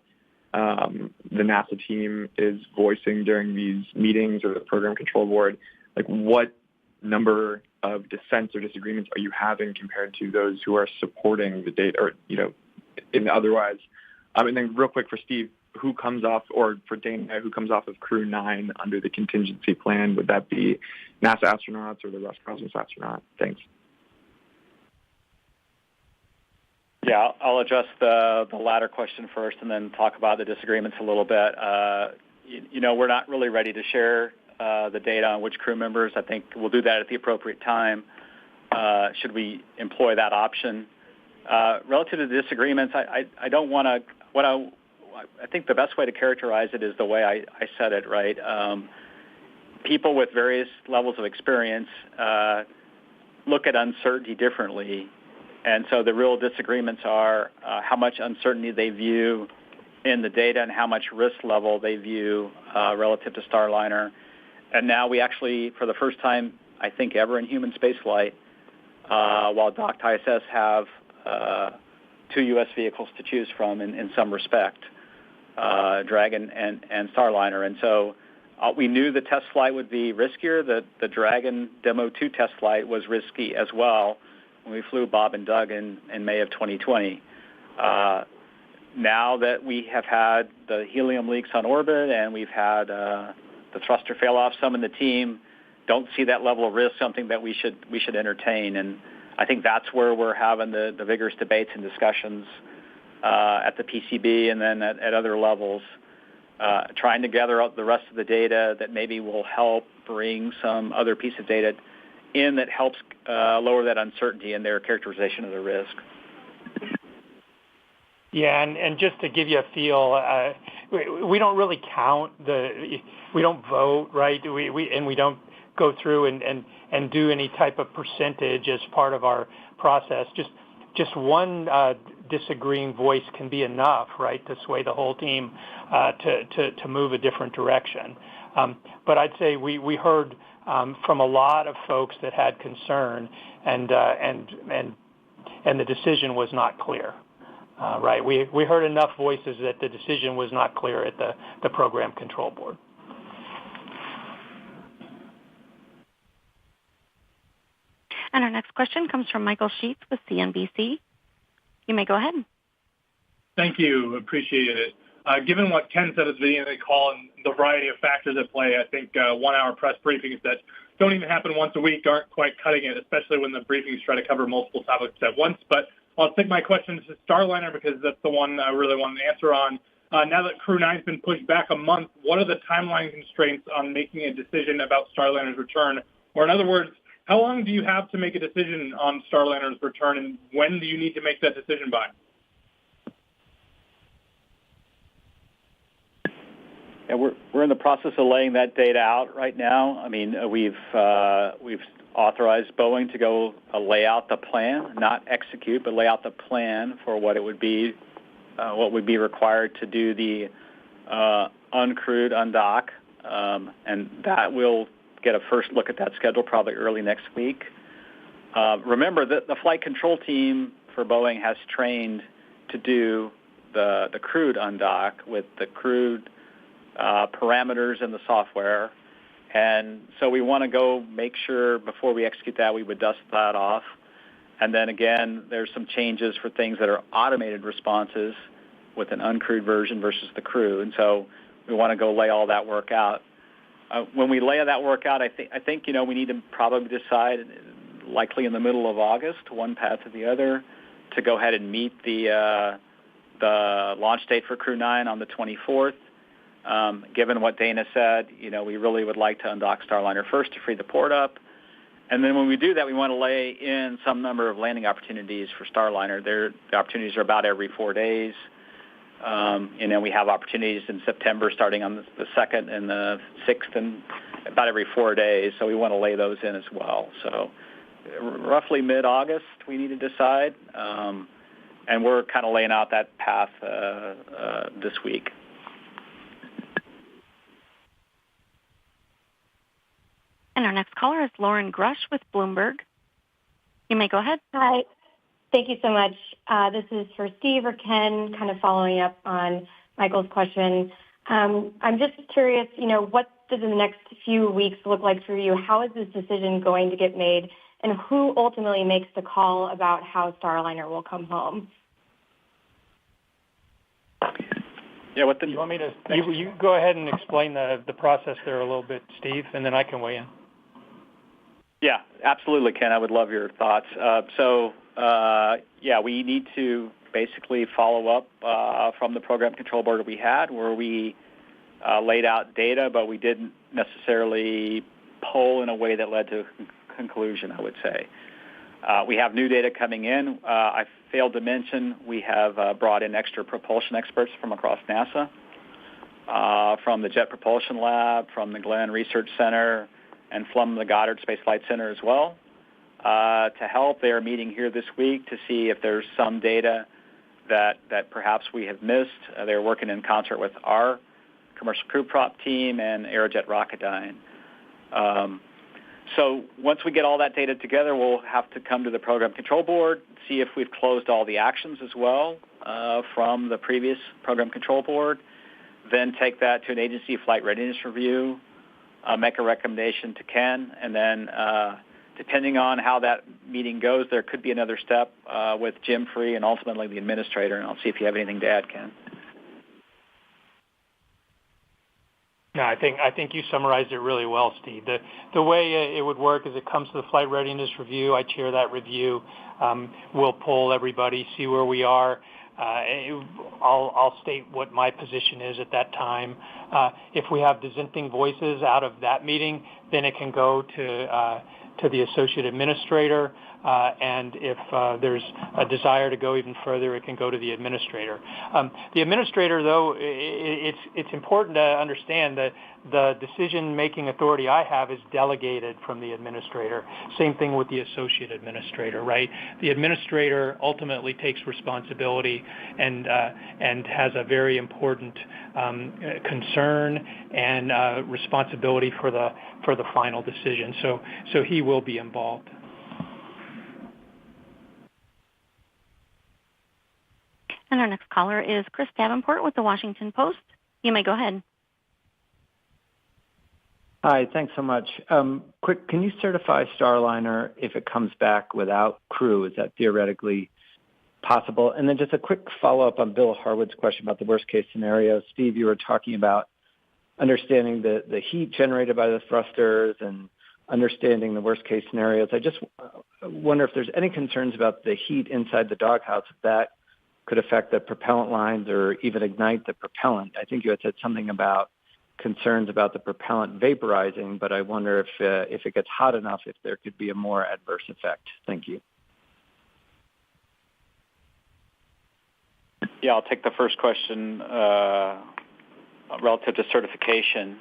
the NASA team is voicing during these meetings or the program control board? Like, what number of dissents or disagreements are you having compared to those who are supporting the data, or in otherwise? And then real quick for Steve, who comes off, or for Dana, who comes off of Crew 9 under the contingency plan? Would that be NASA astronauts or the Roscosmos astronaut? Thanks. Yeah, I'll address the latter question first and then talk about the disagreements a little bit. We're not really ready to share the data on which crew members. I think we'll do that at the appropriate time, should we employ that option. Relative to the disagreements, I don't want to, I think the best way to characterize it is the way I said it, right? People with various levels of experience look at uncertainty differently. And so the real disagreements are how much uncertainty they view in the data and how much risk level they view relative to Starliner. And now we actually, for the first time, I think ever in human spaceflight, while docked ISS have 2 U.S. vehicles to choose from in some respect, Dragon and Starliner. And so we knew the test flight would be riskier. The Dragon Demo 2 test flight was risky as well when we flew Bob and Doug in May of 2020. Now that we have had the helium leaks on orbit and we've had the thruster fail off, some in the team don't see that level of risk something that we should entertain. And I think that's where we're having the vigorous debates and discussions at the PCB and then at other levels, trying to gather up the rest of the data that maybe will help bring some other piece of data in that helps lower that uncertainty in their characterization of the risk. Yeah, and just to give you a feel, we don't really count we don't vote, right? We don't go through and do any type of percentage as part of our process. Just one disagreeing voice can be enough, right, to sway the whole team to move a different direction. But I'd say we heard from a lot of folks that had concern, and the decision was not clear. Right, we heard enough voices that the decision was not clear at the program control board. And our next question comes from Michael Sheets with CNBC. You may go ahead. Thank you. Appreciate it. Given what Ken said at the beginning of the call and the variety of factors at play, I think 1-hour press briefings that don't even happen once a week aren't quite cutting it, especially when the briefings try to cover multiple topics at once. But I'll take my question to Starliner because that's the one I really want an answer on. Now that Crew 9 has been pushed back a month, what are the timeline constraints on making a decision about Starliner's return? Or in other words, how long do you have to make a decision on Starliner's return, and when do you need to make that decision by? Yeah, we're in the process of laying that data out right now. I mean, we've authorized Boeing to go lay out the plan, not execute, but lay out the plan for what it would be, what would be required to do the uncrewed undock, and that will get a first look at that schedule probably early next week. Remember that the flight control team for Boeing has trained to do the crewed undock with the crewed parameters and the software. And so we want to go make sure before we execute that we would dust that off. And then again, there's some changes for things that are automated responses with an uncrewed version versus the crew. And so we want to go lay all that work out. When we lay that work out, I think we need to probably decide, likely in the middle of August, one path or the other, to go ahead and meet the launch date for Crew 9 on the 24th. Given what Dana said, we really would like to undock Starliner first to free the port up. And then when we do that, we want to lay in some number of landing opportunities for Starliner. The opportunities are about every 4 days. We have opportunities in September starting on the 2nd and the 6th and about every 4 days. So we want to lay those in as well. So roughly mid-August we need to decide. And we're kind of laying out that path this week. And our next caller is Lauren Grush with Bloomberg. You may go ahead. Hi. Thank you so much. This is for Steve or Ken, kind of following up on Michael's question. I'm just curious, what does the next few weeks look like for you? How is this decision going to get made? And who ultimately makes the call about how Starliner will come home? Yeah, you want me to? You go ahead and explain the process there a little bit, Steve, and then I can weigh in. Yeah, absolutely, Ken. I would love your thoughts. We need to basically follow up from the program control board we had, where we laid out data, but we didn't necessarily poll in a way that led to a conclusion, I would say. We have new data coming in. I failed to mention we have brought in extra propulsion experts from across NASA, from the Jet Propulsion Lab, from the Glenn Research Center, and from the Goddard Space Flight Center as well, to help. They are meeting here this week to see if there's some data that perhaps we have missed. They're working in concert with our commercial crew prop team and Aerojet Rocketdyne. So once we get all that data together, we'll have to come to the program control board, see if we've closed all the actions as well from the previous program control board, then take that to an agency flight readiness review, make a recommendation to Ken, and then depending on how that meeting goes, there could be another step with Jim Free and ultimately the administrator, and I'll see if you have anything to add, Ken. No, I think you summarized it really well, Steve. The way it would work is it comes to the flight readiness review. I chair that review. We'll poll everybody, see where we are. I'll state what my position is at that time. If we have dissenting voices out of that meeting, then it can go to the associate administrator, and if there's a desire to go even further, it can go to the administrator. The administrator, though, it's important to understand that the decision-making authority I have is delegated from the administrator. Same thing with the associate administrator, right? The administrator ultimately takes responsibility and has a very important concern and responsibility for the final decision. So he will be involved. And our next caller is Chris Davenport with the Washington Post. You may go ahead. Hi, thanks so much. Quick, can you certify Starliner if it comes back without crew? Is that theoretically possible? And then just a quick follow-up on Bill Harwood's question about the worst-case scenario. Steve, you were talking about understanding the heat generated by the thrusters and understanding the worst-case scenarios. I just wonder if there's any concerns about the heat inside the doghouse, if that could affect the propellant lines or even ignite the propellant. I think you had said something about concerns about the propellant vaporizing, but I wonder if it gets hot enough, if there could be a more adverse effect. Thank you. Yeah, I'll take the first question relative to certification.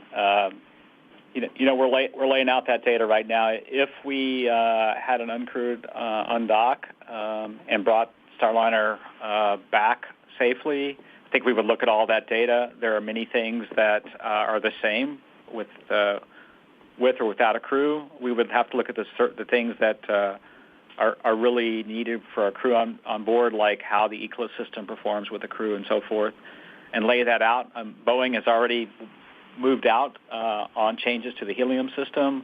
We're laying out that data right now. If we had an uncrewed undock and brought Starliner back safely, I think we would look at all that data. There are many things that are the same with or without a crew. We would have to look at the things that are really needed for a crew on board, like how the ecosystem performs with the crew and so forth, and lay that out. Boeing has already moved out on changes to the helium system.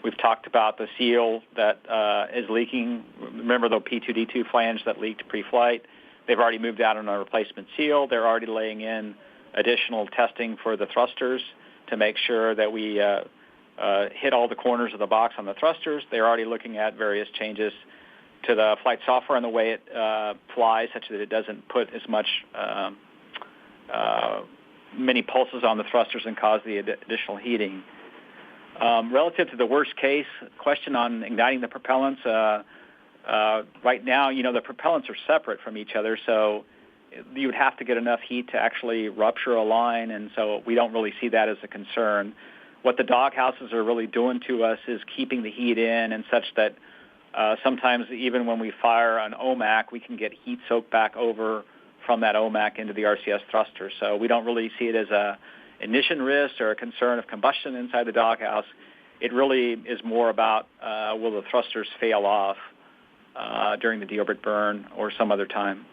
We've talked about the seal that is leaking. Remember the P2D2 flange that leaked pre-flight? They've already moved out on a replacement seal. They're already laying in additional testing for the thrusters to make sure that we hit all the corners of the box on the thrusters. They're already looking at various changes to the flight software and the way it flies, such that it doesn't put as much many pulses on the thrusters and cause the additional heating. Relative to the worst case question on igniting the propellants, right now, the propellants are separate from each other, so you would have to get enough heat to actually rupture a line, and so we don't really see that as a concern. What the doghouses are really doing to us is keeping the heat in, and such that sometimes even when we fire an OMAC, we can get heat soaked back over from that OMAC into the RCS thruster. So we don't really see it as a ignition risk or a concern of combustion inside the doghouse. it really is more about will the thrusters fail off during the deorbit burn or some other time.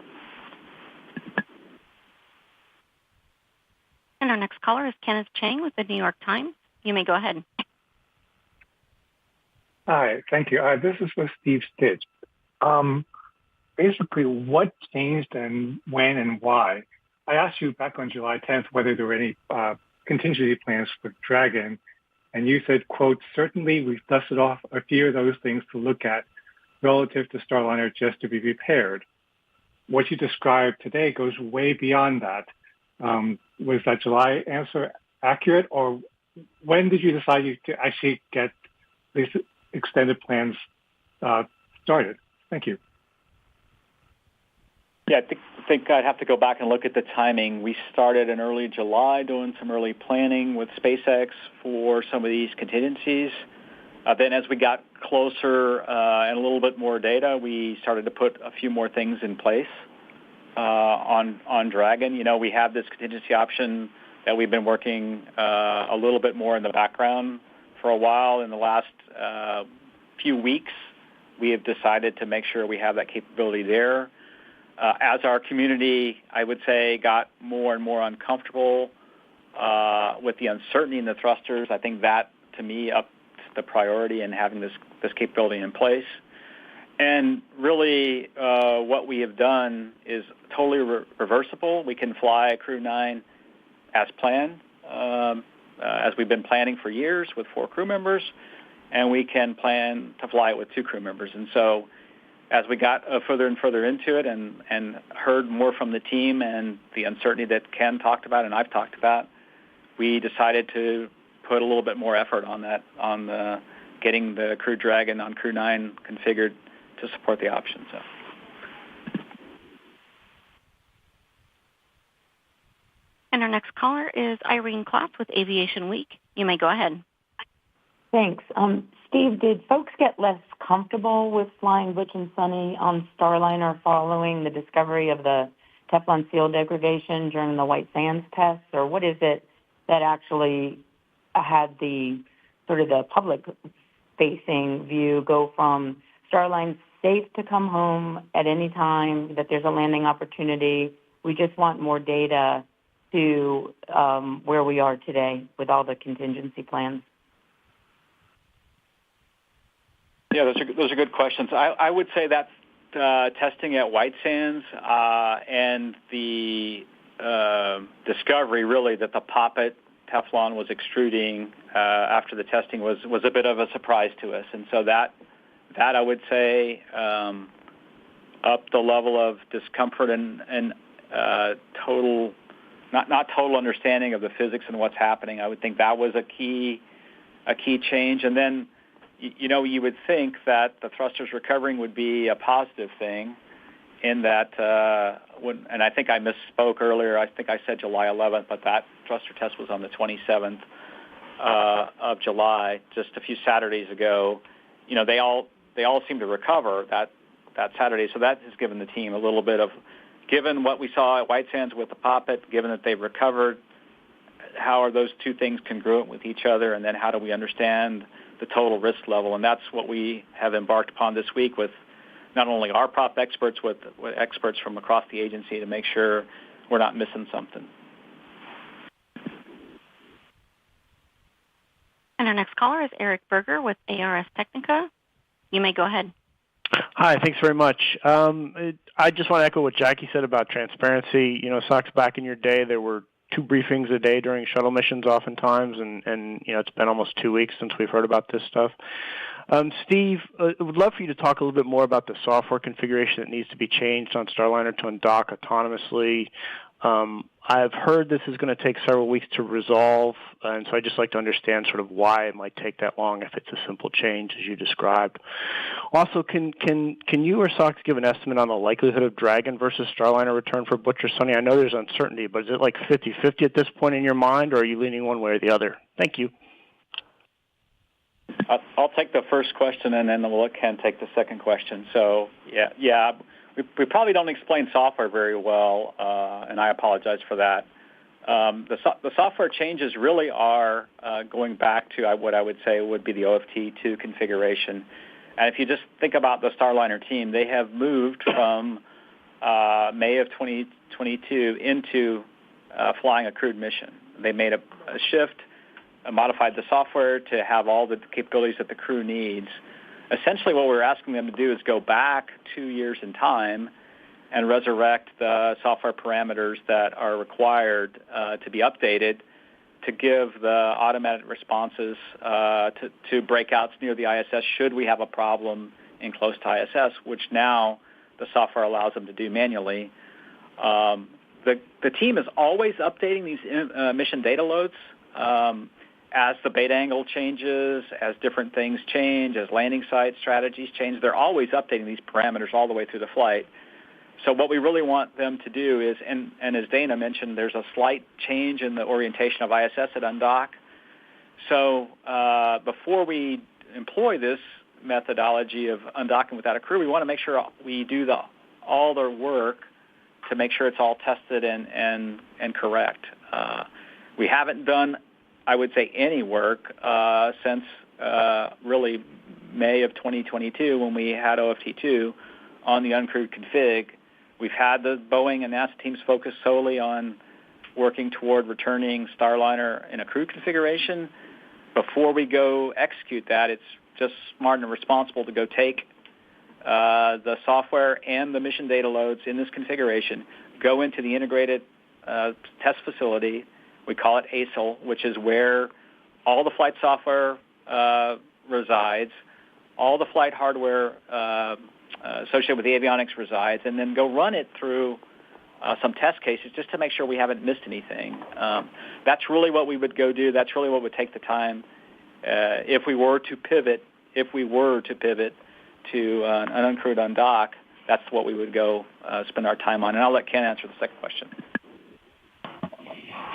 And our next caller is Kenneth Chang with the New York Times. You may go ahead. Hi, thank you. This is for Steve Stich. Basically, what changed and when and why? I asked you back on July 10th whether there were any contingency plans for Dragon, and you said, quote, certainly we've dusted off a few of those things to look at relative to Starliner just to be repaired. What you described today goes way beyond that. Was that July answer accurate, or when did you decide to actually get these extended plans started? Thank you. Yeah, I think I'd have to go back and look at the timing. We started in early July doing some early planning with SpaceX for some of these contingencies. Then as we got closer and a little bit more data, we started to put a few more things in place on Dragon. You know, we have this contingency option that we've been working a little bit more in the background for a while. In the last few weeks, we have decided to make sure we have that capability there. As our community, I would say, got more and more uncomfortable with the uncertainty in the thrusters, I think that, to me, upped the priority in having this capability in place. And really, what we have done is totally reversible. We can fly Crew 9 as planned, as we've been planning for years with 4 crew members, and we can plan to fly it with 2 crew members. And so as we got further and further into it and heard more from the team and the uncertainty that Ken talked about and I've talked about, we decided to put a little bit more effort on that, on getting the Crew Dragon on Crew 9 configured to support the option. So. And our next caller is Irene Klopp with Aviation Week. You may go ahead. Thanks. Steve, did folks get less comfortable with flying Butch and Sunny on Starliner following the discovery of the Teflon seal degradation during the White Sands tests, or what is it that actually had the sort of the public-facing view go from Starline's safe to come home at any time, that there's a landing opportunity, we just want more data, to where we are today with all the contingency plans? Yeah, those are good questions. I would say that testing at White Sands and the discovery, really, that the poppet Teflon was extruding after the testing was a bit of a surprise to us. And so that I would say upped the level of discomfort and total, not total understanding of the physics and what's happening. I would think that was a key change. And then, you know, you would think that the thrusters recovering would be a positive thing in that, and I think I misspoke earlier. I think I said July 11th, but that thruster test was on the 27th of July, just a few Saturdays ago. You know, they all seem to recover that Saturday, so that has given the team a little bit of, given what we saw at White Sands with the poppet, given that they've recovered, how are those two things congruent with each other, and then how do we understand the total risk level? And that's what we have embarked upon this week with not only our prop experts, with experts from across the agency to make sure we're not missing something. And our next caller is Eric Berger with ARS Technica. You may go ahead. Hi, thanks very much. I just want to echo what Jackie said about transparency. You know, SOX, back in your day, there were 2 briefings a day during shuttle missions oftentimes, and you know, it's been almost 2 weeks since we've heard about this stuff. Steve, I would love for you to talk a little bit more about the software configuration that needs to be changed on Starliner to undock autonomously. I've heard this is going to take several weeks to resolve, and so I'd just like to understand sort of why it might take that long if it's a simple change, as you described. Also, can you or SOX give an estimate on the likelihood of Dragon versus Starliner return for Butch or Sunny? I know there's uncertainty, but is it like 50-50 at this point in your mind, or are you leaning one way or the other? Thank you. I'll take the first question, and then we'll let Ken take the second question. So, yeah. We probably don't explain software very well, and I apologize for that. The software changes really are going back to what I would say would be the OFT2 configuration. And if you just think about the Starliner team, they have moved from May of 2022 into flying a crewed mission. They made a shift, modified the software to have all the capabilities that the crew needs. Essentially what we're asking them to do is go back 2 years in time and resurrect the software parameters that are required to be updated to give the automated responses to breakouts near the ISS should we have a problem in close to ISS, which now the software allows them to do manually. The team is always updating these mission data loads as the beta angle changes, as different things change, as landing site strategies change. They're always updating these parameters all the way through the flight. So what we really want them to do is, and as Dana mentioned, there's a slight change in the orientation of ISS at undock. So before we employ this methodology of undocking without a crew, we want to make sure we do all the work to make sure it's all tested and correct. We haven't done, I would say, any work since really May of 2022 when we had OFT2 on the uncrewed config. We've had the Boeing and NASA teams focus solely on working toward returning Starliner in a crew configuration. Before we go execute that, it's just smart and responsible to go take the software and the mission data loads in this configuration, go into the integrated test facility. We call it ASIL, which is where all the flight software resides, all the flight hardware associated with the avionics resides, and then go run it through some test cases just to make sure we haven't missed anything. That's really what we would go do. That's really what would take the time if we were to pivot to an uncrewed undock. That's what we would go spend our time on. And I'll let Ken answer the second question.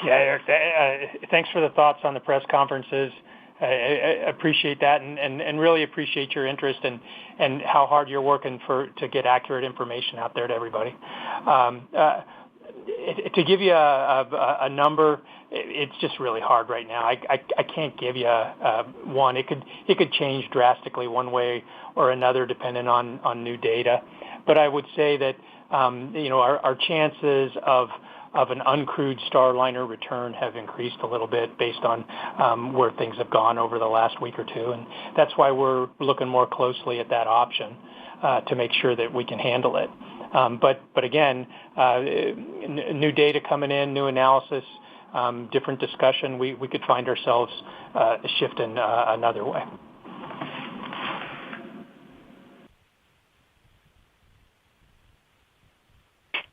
Yeah, Eric, thanks for the thoughts on the press conferences. I appreciate that and really appreciate your interest and how hard you're working to get accurate information out there to everybody. To give you a number, it's just really hard right now. I can't give you one. It could change drastically one way or another depending on new data. But I would say that our chances of an uncrewed Starliner return have increased a little bit based on where things have gone over the last week or two, and that's why we're looking more closely at that option to make sure that we can handle it. But again, new data coming in, new analysis, different discussion, we could find ourselves shifting another way.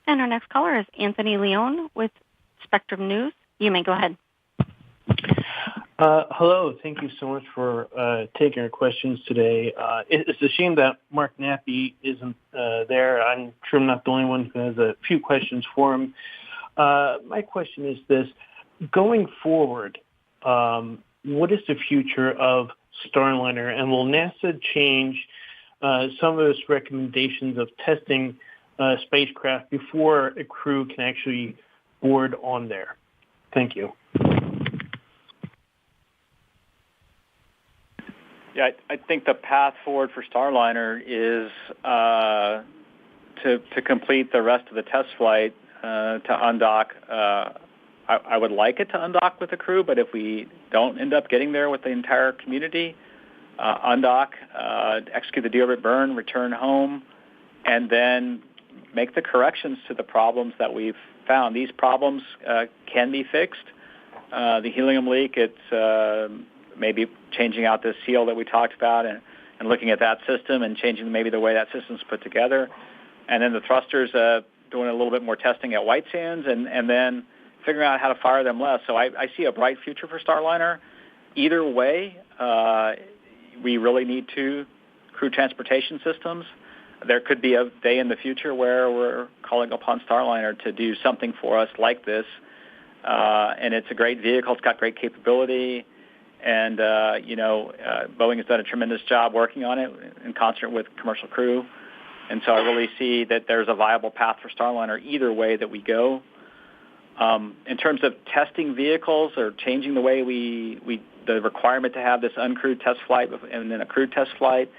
And our next caller is Anthony Leone with Spectrum News. You may go ahead. Hello. Thank you so much for taking our questions today. It's a shame that Mark Nappy isn't there. I'm sure I'm not the only one who has a few questions for him. My question is this. Going forward, what is the future of Starliner, and will NASA change some of its recommendations of testing spacecraft before a crew can actually board on there? Thank you. Yeah, I think the path forward for Starliner is to complete the rest of the test flight to undock. I would like it to undock with the crew, but if we don't end up getting there with the entire community, undock, execute the deorbit burn, return home, and then make the corrections to the problems that we've found. These problems can be fixed. The helium leak, it's maybe changing out the seal that we talked about and looking at that system and changing maybe the way that system's put together. And then the thrusters, doing a little bit more testing at White Sands and then figuring out how to fire them less. So I see a bright future for Starliner. Either way, we really need two crew transportation systems. There could be a day in the future where we're calling upon Starliner to do something for us like this. And it's a great vehicle. It's got great capability. And, Boeing has done a tremendous job working on it in concert with commercial crew. And so I really see that there's a viable path for Starliner either way that we go. In terms of testing vehicles or changing the way the requirement to have this uncrewed test flight and then a crewed test flight,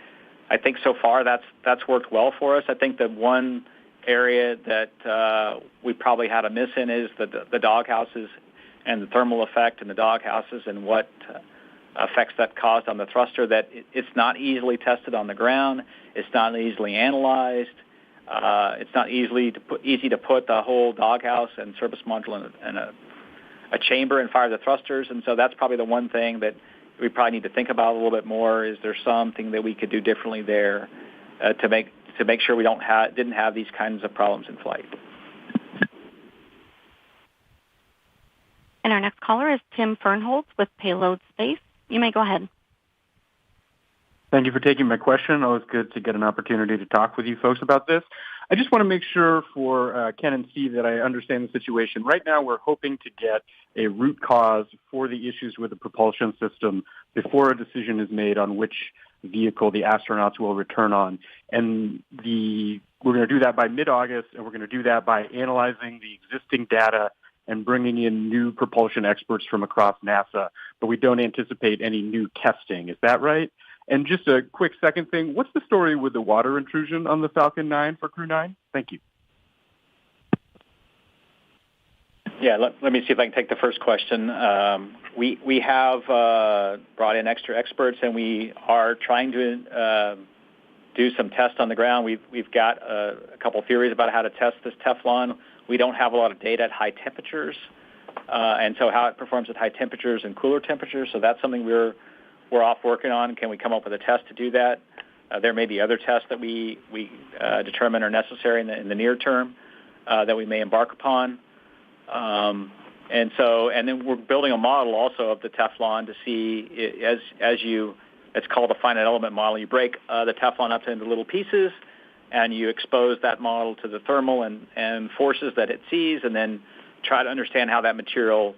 I think so far that's worked well for us. I think the one area that we probably had a miss in is the doghouses and the thermal effect in the doghouses and what effects that caused on the thruster. That it's not easily tested on the ground. It's not easily analyzed. It's not easy to put the whole doghouse and service module in a chamber and fire the thrusters. And so that's probably the one thing that we probably need to think about a little bit more. Is there something that we could do differently there to make sure we didn't have these kinds of problems in flight? And our next caller is Tim Fernholz with Payload Space. You may go ahead. Thank you for taking my question. Always good to get an opportunity to talk with you folks about this. I just want to make sure for Ken and Steve that I understand the situation. Right now, we're hoping to get a root cause for the issues with the propulsion system before a decision is made on which vehicle the astronauts will return on. And we're going to do that by mid-August, and we're going to do that by analyzing the existing data and bringing in new propulsion experts from across NASA. But we don't anticipate any new testing. Is that right? And just a quick second thing, what's the story with the water intrusion on the Falcon 9 for Crew 9? Thank you. Yeah, let me see if I can take the first question. We have brought in extra experts, and we are trying to do some tests on the ground. We've got a couple theories about how to test this Teflon. We don't have a lot of data at high temperatures, and so how it performs at high temperatures and cooler temperatures. So that's something we're off working on. Can we come up with a test to do that? There may be other tests that we determine are necessary in the near term that we may embark upon. And then we're building a model also of the Teflon to see, it's called a finite element model. You break the Teflon up into little pieces, and you expose that model to the thermal and forces that it sees, and then try to understand how that material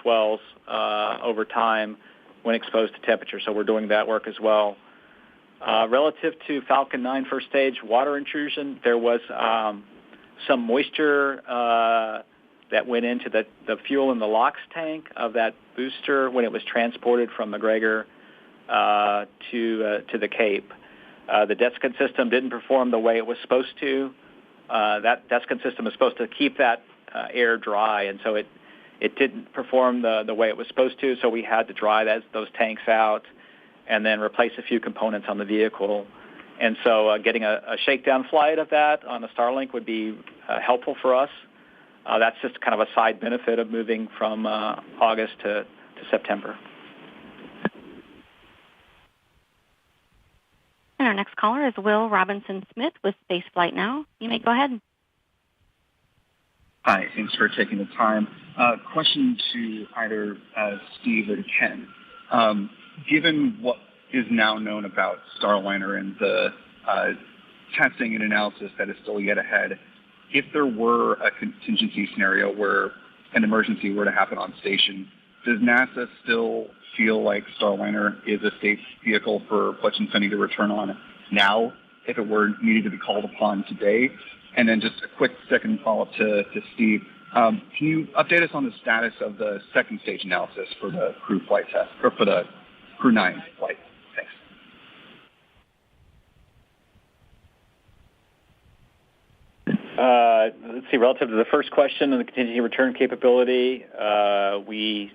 swells over time when exposed to temperature. So we're doing that work as well. Relative to Falcon 9 first stage water intrusion, there was some moisture that went into the fuel in the LOX tank of that booster when it was transported from McGregor to the Cape. The desiccant system didn't perform the way it was supposed to. That desiccant system is supposed to keep that air dry, and so it didn't perform the way it was supposed to, so we had to dry those tanks out and then replace a few components on the vehicle. And so getting a shakedown flight of that on a Starlink would be helpful for us. That's just kind of a side benefit of moving from August to September. And our next caller is Will Robinson-Smith with Spaceflight Now. You may go ahead. Hi, thanks for taking the time. Question to either Steve or Ken. Given what is now known about Starliner and the testing and analysis that is still yet ahead, if there were a contingency scenario where an emergency were to happen on station, does NASA still feel like Starliner is a safe vehicle for Butch and Sunny to return on now if it were needed to be called upon today? And then just a quick second follow-up to Steve. Can you update us on the status of the second stage analysis for the crew flight test, or for the Crew 9 flight? Thanks. Let's see, relative to the first question on the contingency return capability, we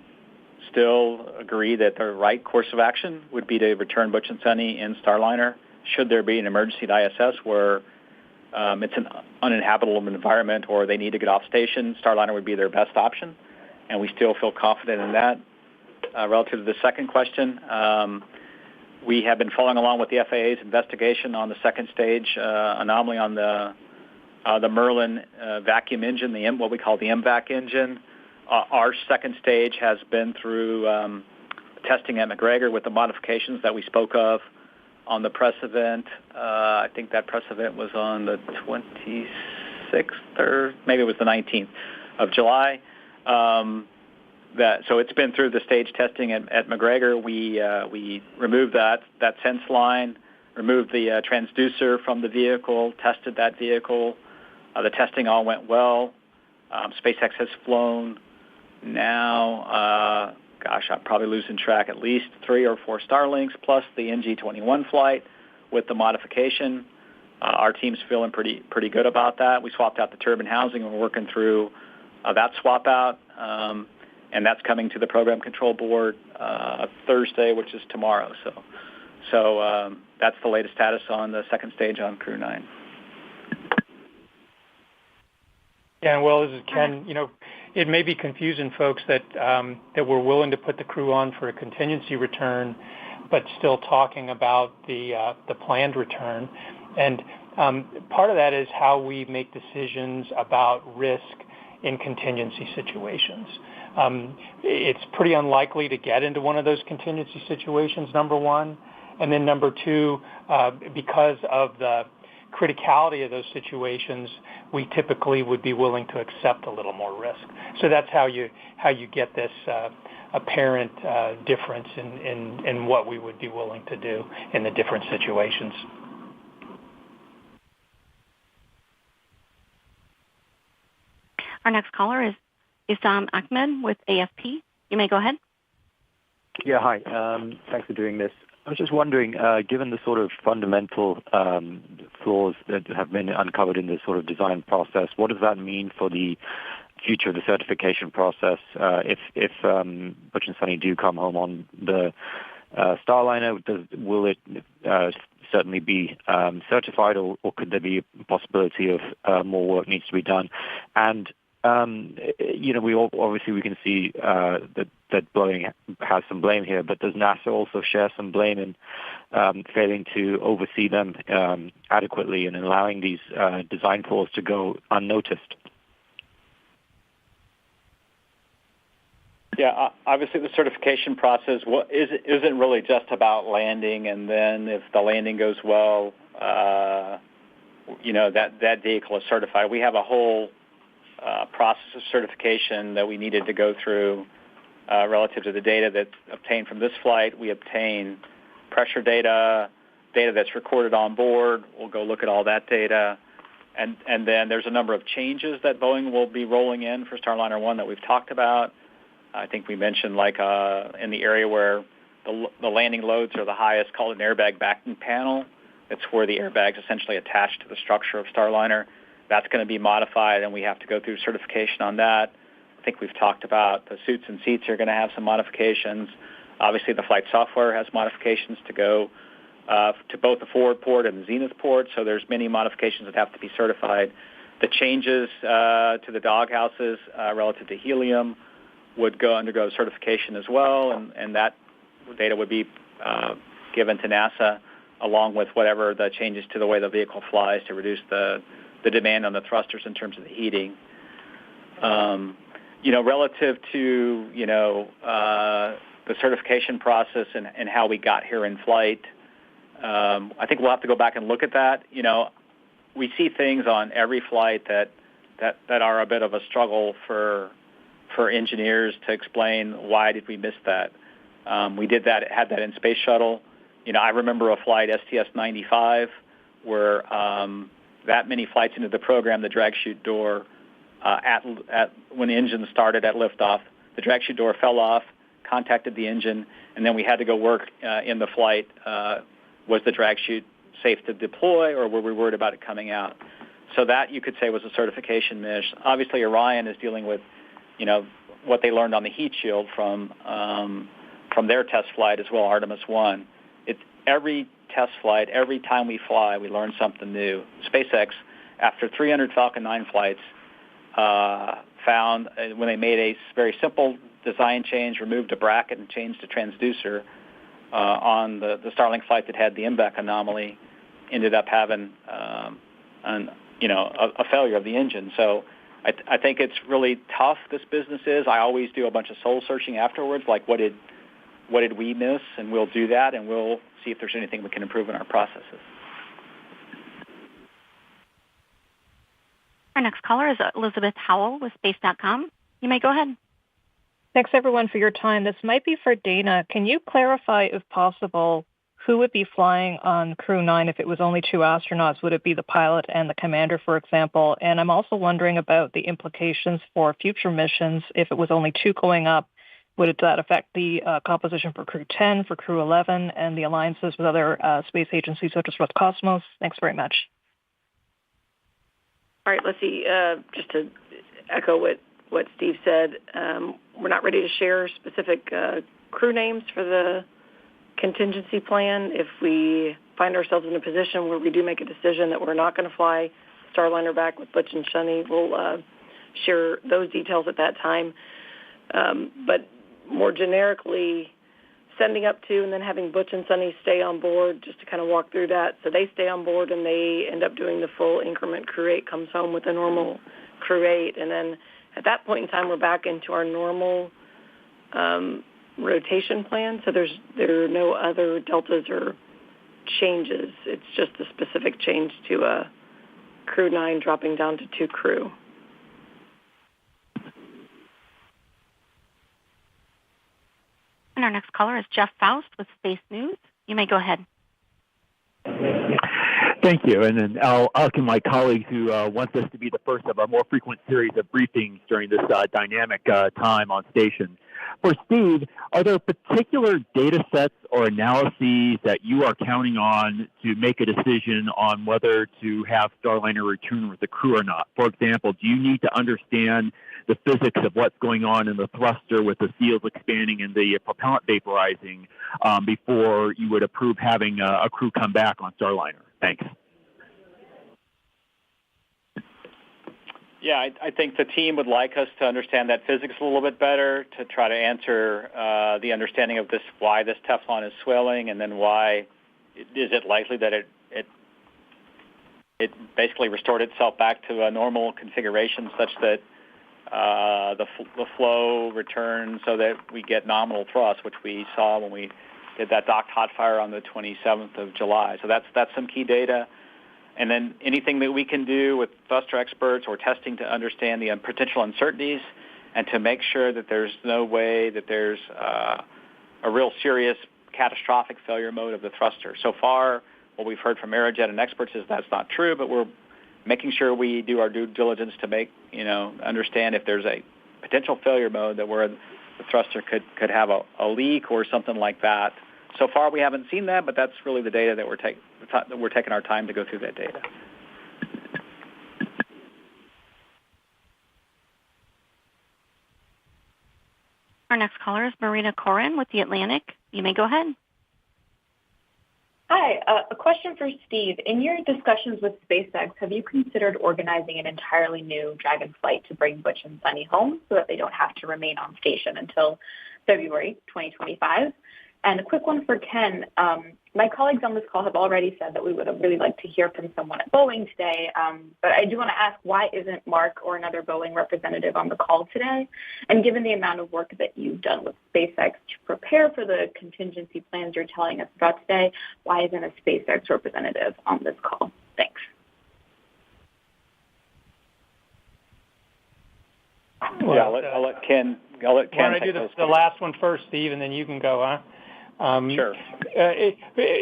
still agree that the right course of action would be to return Butch and Sunny in Starliner. Should there be an emergency at ISS where it's an uninhabitable environment or they need to get off station, Starliner would be their best option, and we still feel confident in that. Relative to the second question, we have been following along with the FAA's investigation on the second stage anomaly on the Merlin vacuum engine, what we call the MVAC engine. Our second stage has been through testing at McGregor with the modifications that we spoke of on the press event. I think that press event was on the 26th, or maybe it was the 19th of July. So it's been through the stage testing at McGregor. We removed that sense line, removed the transducer from the vehicle, tested that vehicle. The testing all went well. SpaceX has flown now, I'm probably losing track, at least 3 or 4 Starlinks, plus the NG-21 flight with the modification. Our team's feeling pretty good about that. We swapped out the turbine housing, and we're working through that swap out, and that's coming to the program control board Thursday, which is tomorrow. So that's the latest status on the second stage on Crew 9. Yeah, well, this is Ken. It may be confusing folks that we're willing to put the crew on for a contingency return, but still talking about the planned return. And part of that is how we make decisions about risk in contingency situations. It's pretty unlikely to get into one of those contingency situations, number one. And then number two, because of the criticality of those situations, we typically would be willing to accept a little more risk. So that's how you get this apparent difference in what we would be willing to do in the different situations. Our next caller is Isam Ahmed with AFP. You may go ahead. Yeah, hi. Thanks for doing this. I was just wondering, given the sort of fundamental flaws that have been uncovered in this sort of design process, what does that mean for the future of the certification process? If Butch and Sunny do come home on the Starliner, will it certainly be certified, or could there be a possibility of more work needs to be done? And we can see that Boeing has some blame here, but does NASA also share some blame in failing to oversee them adequately and allowing these design flaws to go unnoticed? Yeah, obviously the certification process isn't really just about landing, and then if the landing goes well, that vehicle is certified. We have a whole process of certification that we needed to go through relative to the data that's obtained from this flight. We obtain pressure data that's recorded on board. We'll go look at all that data. And then there's a number of changes that Boeing will be rolling in for Starliner 1 that we've talked about. I think we mentioned in the area where the landing loads are the highest, called an airbag backing panel. It's where the airbag's essentially attached to the structure of Starliner. That's going to be modified, and we have to go through certification on that. I think we've talked about the suits and seats are going to have some modifications. Obviously, the flight software has modifications to go to both the forward port and the zenith port, so there's many modifications that have to be certified. The changes to the dog houses relative to helium would undergo certification as well, and that data would be given to NASA along with whatever the changes to the way the vehicle flies to reduce the demand on the thrusters in terms of the heating. Relative to, the certification process and how we got here in flight, I think we'll have to go back and look at that. We see things on every flight that are a bit of a struggle for engineers to explain why did we miss that. We had that in Space Shuttle. I remember a flight, STS-95, where that many flights into the program, the drag chute door, when the engine started at liftoff, the drag chute door fell off, contacted the engine, and then we had to go work in the flight. Was the drag chute safe to deploy, or were we worried about it coming out? So that, you could say, was a certification miss. Obviously, Orion is dealing with, what they learned on the heat shield from their test flight as well, Artemis 1. It's every test flight, every time we fly, we learn something new. SpaceX, after 300 Falcon 9 flights, found when they made a very simple design change, removed a bracket and changed a transducer on the Starlink flight that had the MVAC anomaly, ended up having a failure of the engine. So I think it's really tough, this business is. I always do a bunch of soul searching afterwards, like what did we miss, and we'll do that, and we'll see if there's anything we can improve in our processes. Our next caller is Elizabeth Howell with Space.com. You may go ahead. Thanks, everyone, for your time. This might be for Dana. Can you clarify, if possible, who would be flying on Crew 9 if it was only 2 astronauts? Would it be the pilot and the commander, for example? And I'm also wondering about the implications for future missions. If it was only 2 going up, would that affect the composition for Crew 10, for Crew 11, and the alliances with other space agencies such as Roscosmos? Thanks very much. All right, let's see. Just to echo what Steve said, we're not ready to share specific crew names for the contingency plan. If we find ourselves in a position where we do make a decision that we're not going to fly Starliner back with Butch and Sunny, we'll share those details at that time. But more generically, sending up 2 and then having Butch and Sunny stay on board, just to kind of walk through that. So they stay on board and they end up doing the full increment. Crew 8 comes home with a normal Crew 8. And then at that point in time, we're back into our normal rotation plan. So there are no other deltas or changes. It's just a specific change to Crew 9 dropping down to 2 crew. And our next caller is Jeff Faust with Space News. You may go ahead. Thank you. And then I'll welcome my colleague who wants us to be the first of a more frequent series of briefings during this dynamic time on station. For Steve, are there particular data sets or analyses that you are counting on to make a decision on whether to have Starliner return with the crew or not? For example, do you need to understand the physics of what's going on in the thruster with the seals expanding and the propellant vaporizing before you would approve having a crew come back on Starliner? Thanks. Yeah, I think the team would like us to understand that physics a little bit better to try to answer the understanding of this, why this Teflon is swelling, and then why is it likely that it basically restored itself back to a normal configuration such that the flow returns so that we get nominal thrust, which we saw when we did that docked hot fire on the 27th of July. So that's some key data. And then anything that we can do with thruster experts or testing to understand the potential uncertainties and to make sure that there's no way that there's a real serious catastrophic failure mode of the thruster. So far, what we've heard from Aerojet and experts is that's not true, but we're making sure we do our due diligence to make, understand if there's a potential failure mode that where the thruster could have a leak or something like that. So far, we haven't seen that, but that's really the data that we're taking our time to go through that data. Our next caller is Marina Koren with The Atlantic. You may go ahead. Hi, a question for Steve. In your discussions with SpaceX, have you considered organizing an entirely new Dragon flight to bring Butch and Sunny home so that they don't have to remain on station until February 2025? And a quick one for Ken. My colleagues on this call have already said that we would have really liked to hear from someone at Boeing today, but I do want to ask, why isn't Mark or another Boeing representative on the call today? And given the amount of work that you've done with SpaceX to prepare for the contingency plans you're telling us about today, why isn't a SpaceX representative on this call? Thanks. Yeah, I'll let Ken. Why don't I do the last one first, Steve, and then you can go, huh? Sure.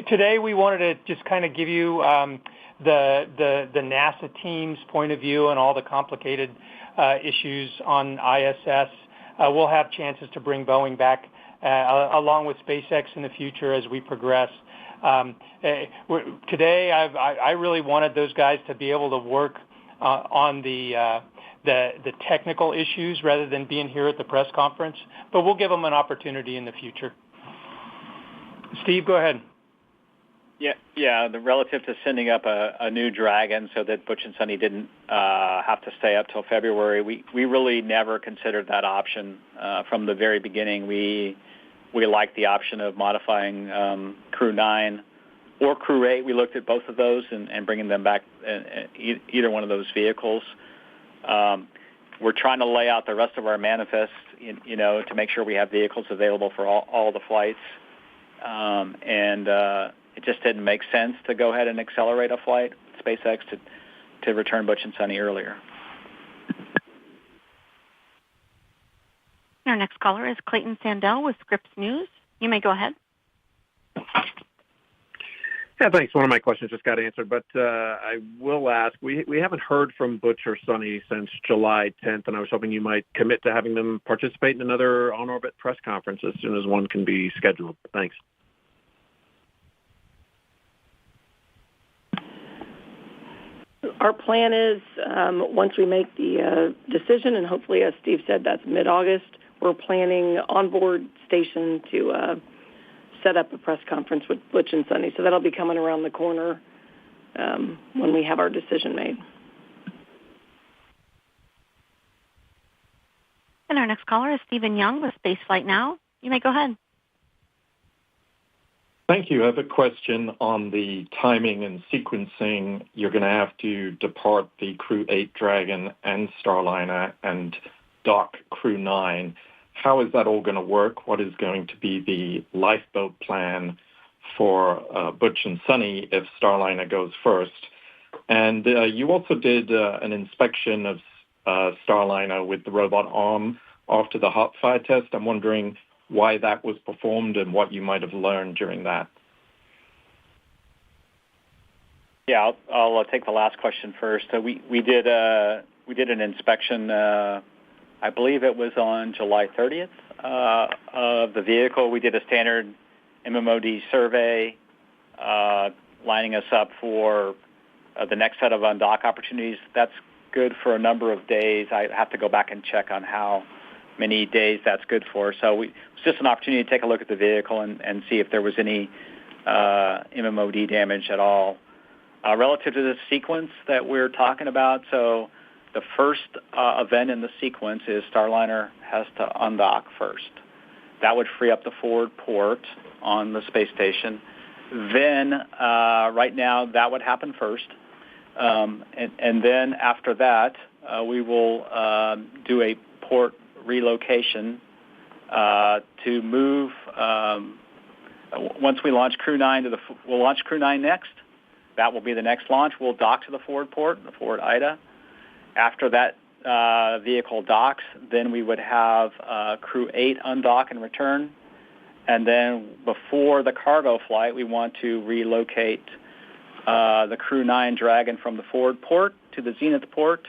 Today we wanted to just kind of give you the NASA team's point of view on all the complicated issues on ISS. We'll have chances to bring Boeing back along with SpaceX in the future as we progress. Today I really wanted those guys to be able to work on the technical issues rather than being here at the press conference, but we'll give them an opportunity in the future. Steve, go ahead. Yeah. The relative to sending up a new Dragon so that Butch and Sunny didn't have to stay up till February, we really never considered that option from the very beginning. We liked the option of modifying Crew 9 or Crew 8. We looked at both of those and bringing them back in either one of those vehicles. We're trying to lay out the rest of our manifest, to make sure we have vehicles available for all the flights. And it just didn't make sense to go ahead and accelerate a flight, SpaceX, to return Butch and Sunny earlier. Our next caller is Clayton Sandell with Scripps News. You may go ahead. Yeah, thanks. One of my questions just got answered, but I will ask, we haven't heard from Butch or Sonny since July 10th, and I was hoping you might commit to having them participate in another on-orbit press conference as soon as one can be scheduled. Thanks. Our plan is once we make the decision, and hopefully, as Steve said, that's mid-August, we're planning onboard station to set up a press conference with Butch and Sonny. So that'll be coming around the corner when we have our decision made. And our next caller is Stephen Young with Spaceflight Now. You may go ahead. Thank you. I have a question on the timing and sequencing. You're going to have to depart the Crew 8 Dragon and Starliner and dock Crew 9. How is that all going to work? What is going to be the lifeboat plan for Butch and Sonny if Starliner goes first? And you also did an inspection of Starliner with the robot arm after the hot fire test. I'm wondering why that was performed and what you might have learned during that. Yeah, I'll take the last question first. So we did an inspection. I believe it was on July 30th of the vehicle. We did a standard MMOD survey, lining us up for the next set of undock opportunities. That's good for a number of days. I have to go back and check on how many days that's good for. So it's just an opportunity to take a look at the vehicle and see if there was any MMOD damage at all. Relative to the sequence that we're talking about, so the first event in the sequence is Starliner has to undock first. That would free up the forward port on the space station. Then, right now, that would happen first. And then after that, we will do a port relocation to move. Once we launch Crew 9 we'll launch Crew 9 next. That will be the next launch. We'll dock to the forward port, the forward IDA. After that vehicle docks, then we would have Crew 8 undock and return. And then before the cargo flight, we want to relocate the Crew 9 Dragon from the forward port to the zenith port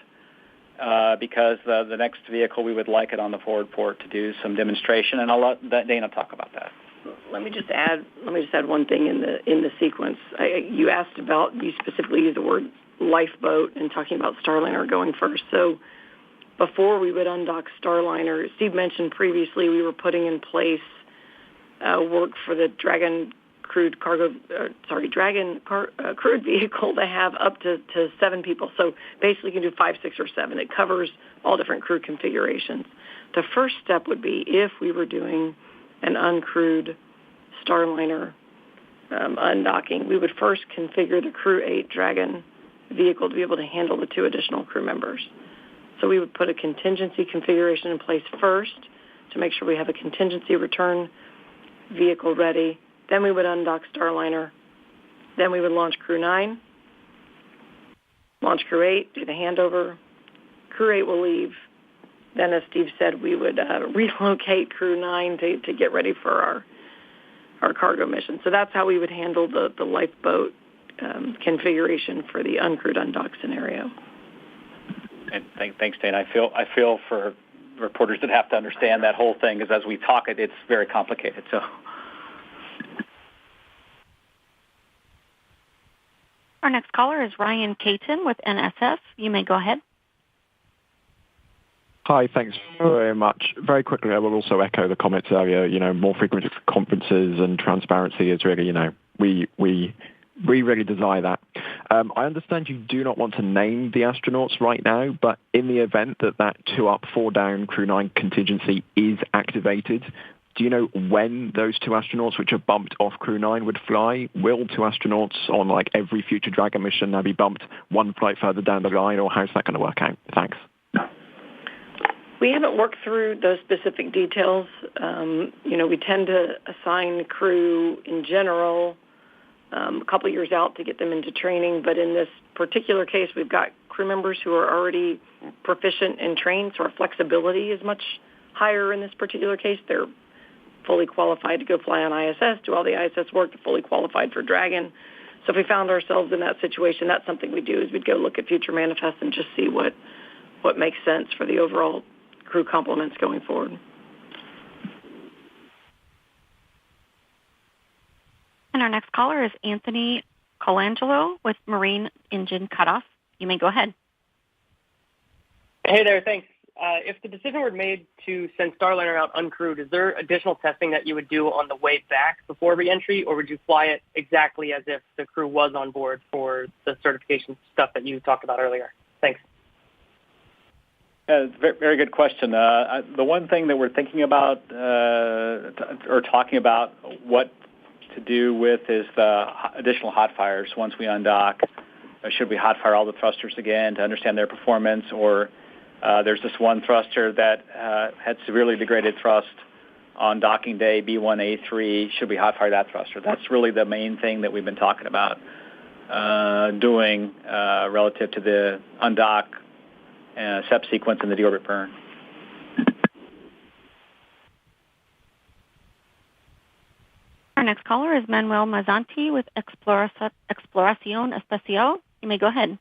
because the next vehicle, we would like it on the forward port to do some demonstration. And I'll let Dana talk about that. Let me just add one thing in the sequence. You specifically used the word lifeboat and talking about Starliner going first. So before we would undock Starliner, Steve mentioned previously we were putting in place work for the Dragon crewed vehicle to have up to 7 people. So basically you can do 5, 6, or 7. It covers all different crew configurations. The first step would be if we were doing an uncrewed Starliner undocking, we would first configure the Crew 8 Dragon vehicle to be able to handle the 2 additional crew members. So we would put a contingency configuration in place first to make sure we have a contingency return vehicle ready. Then we would undock Starliner. Then we would launch Crew 9, launch Crew 8, do the handover. Crew 8 will leave. Then, as Steve said, we would relocate Crew 9 to get ready for our cargo mission. So that's how we would handle the lifeboat configuration for the uncrewed undock scenario. And thanks, Dana. I feel for reporters that have to understand that whole thing, because as we talk it's very complicated. So. Our next caller is Ryan Caton with NSF. You may go ahead. Hi, thanks very much. Very quickly, I will also echo the comments earlier. More frequent conferences and transparency is really, we really desire that. I understand you do not want to name the astronauts right now, but in the event that 2 up, 4 down Crew 9 contingency is activated, do you know when those 2 astronauts which are bumped off Crew 9 would fly? Will 2 astronauts on every future Dragon mission now be bumped one flight further down the line, or how's that going to work out? Thanks. We haven't worked through those specific details. We tend to assign crew in general a couple years out to get them into training. But in this particular case, we've got crew members who are already proficient and trained, so our flexibility is much higher in this particular case. They're fully qualified to go fly on ISS, do all the ISS work, they're fully qualified for Dragon. So if we found ourselves in that situation, that's something we do is we'd go look at future manifests and just see what makes sense for the overall crew complements going forward. And our next caller is Anthony Colangelo with Marine Engine Cutoff. You may go ahead. Hey there, thanks. If the decision were made to send Starliner out uncrewed, is there additional testing that you would do on the way back before reentry, or would you fly it exactly as if the crew was on board for the certification stuff that you talked about earlier? Thanks. Very good question. The one thing that we're thinking about or talking about what to do with is the additional hot fires once we undock. Should we hot fire all the thrusters again to understand their performance, or there's this one thruster that had severely degraded thrust on docking day, B1A3. Should we hot fire that thruster? That's really the main thing that we've been talking about doing relative to the undock subsequence and the deorbit burn. Our next caller is Manuel Mazzanti with Exploración Espacial. You may go ahead.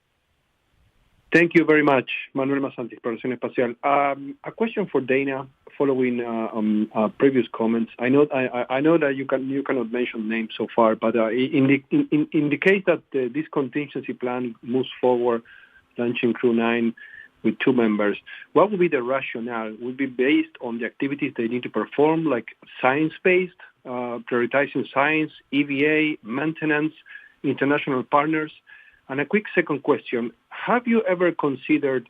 Thank you very much, Manuel Mazzanti, Exploración Espacial. A question for Dana, following previous comments. I know that you cannot mention names so far, but in the case that this contingency plan moves forward, launching Crew 9 with 2 members, what would be the rationale? Would it be based on the activities they need to perform, like science-based, prioritizing science, EVA, maintenance, international partners? And a quick second question, have you ever considered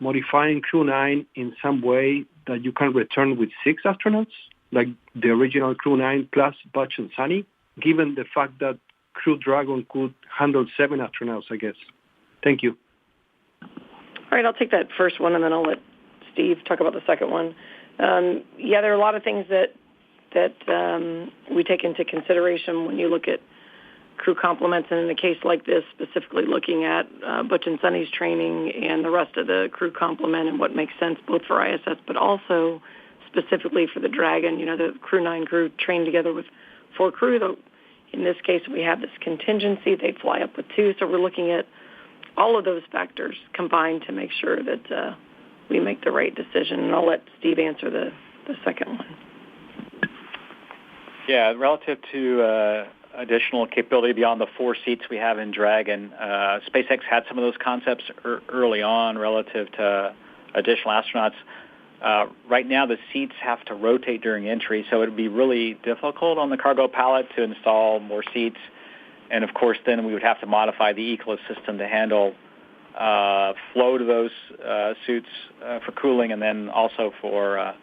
modifying Crew 9 in some way that you can return with 6 astronauts, like the original Crew 9 plus Butch and Sunny, given the fact that Crew Dragon could handle 7 astronauts, I guess? Thank you. All right, I'll take that first one, and then I'll let Steve talk about the second one. Yeah, there are a lot of things that we take into consideration when you look at crew complements, and in a case like this, specifically looking at Butch and Sunny's training and the rest of the crew complement and what makes sense both for ISS, but also specifically for the Dragon. You know, the Crew 9 crew trained together with 4 crew. Though in this case, we have this contingency. They'd fly up with 2, so we're looking at all of those factors combined to make sure that we make the right decision. And I'll let Steve answer the second one. Yeah, relative to additional capability beyond the 4 seats we have in Dragon, SpaceX had some of those concepts early on relative to additional astronauts. Right now, the seats have to rotate during entry, so it would be really difficult on the cargo pallet to install more seats. And, of course, then we would have to modify the Eclipse system to handle flow to those suits for cooling, and then also for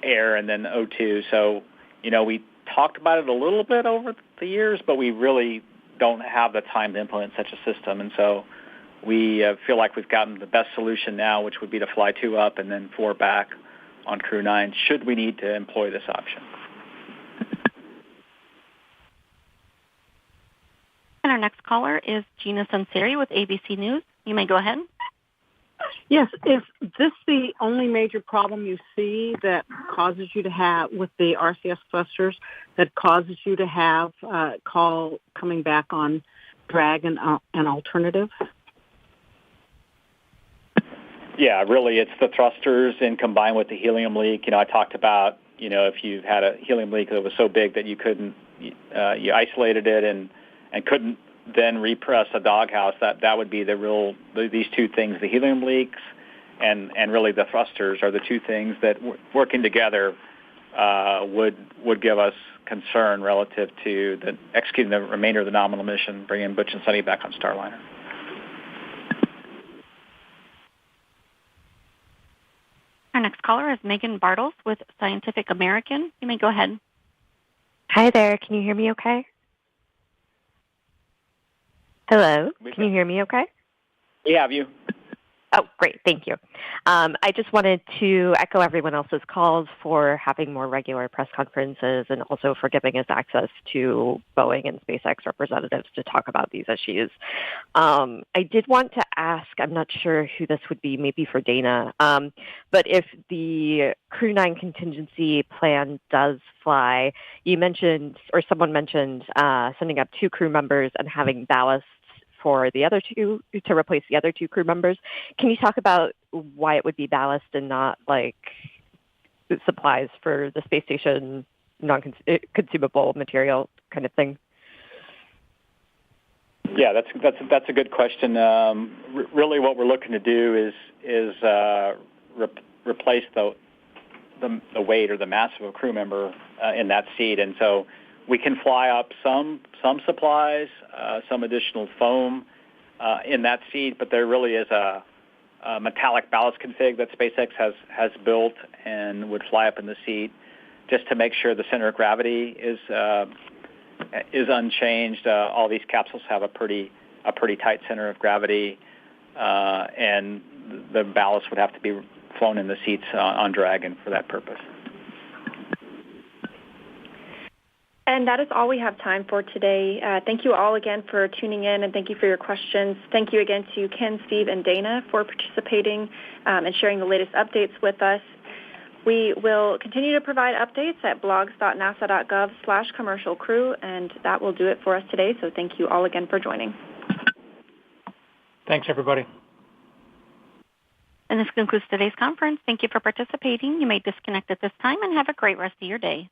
air and then O2. So, you know, we talked about it a little bit over the years, but we really don't have the time to implement such a system. And so we feel like we've gotten the best solution now, which would be to fly 2 up and then 4 back on Crew 9, should we need to employ this option. And our next caller is Gina Sunseri with ABC News. You may go ahead. Yes, is this the only major problem you see that causes you to have, with the RCS thrusters, that causes you to have call coming back on Dragon an alternative? Yeah, really, it's the thrusters and combined with the helium leak. You know, I talked about, you know, if you had a helium leak that was so big that you couldn't, you isolated it and couldn't then repress a doghouse, that would be these 2 things, the helium leaks and really the thrusters are the 2 things that working together would give us concern relative to executing the remainder of the nominal mission, bringing Butch and Sunny back on Starliner. Our next caller is Megan Bartels with Scientific American. You may go ahead. Hi there. Can you hear me okay? Hello? Can you hear me okay? We have you. Oh, great. Thank you. I just wanted to echo everyone else's calls for having more regular press conferences and also for giving us access to Boeing and SpaceX representatives to talk about these issues. I did want to ask, I'm not sure who this would be, maybe for Dana, but if the Crew 9 contingency plan does fly, you mentioned, or someone mentioned, sending up 2 crew members and having ballast for the other 2 to replace the other 2 crew members. Can you talk about why it would be ballast and not like supplies for the space station, non-consumable material kind of thing? Yeah, that's a good question. Really, what we're looking to do is replace the weight or the mass of a crew member in that seat, and so we can fly up some supplies, some additional foam in that seat, but there really is a metallic ballast config that SpaceX has built and would fly up in the seat just to make sure the center of gravity is unchanged. All these capsules have a pretty tight center of gravity, and the ballast would have to be flown in the seats on Dragon for that purpose. And that is all we have time for today. Thank you all again for tuning in, and thank you for your questions. Thank you again to Ken, Steve, and Dana for participating and sharing the latest updates with us. We will continue to provide updates at blogs.nasa.gov/commercialcrew, and that will do it for us today. So thank you all again for joining. Thanks, everybody. And this concludes today's conference. Thank you for participating. You may disconnect at this time and have a great rest of your day.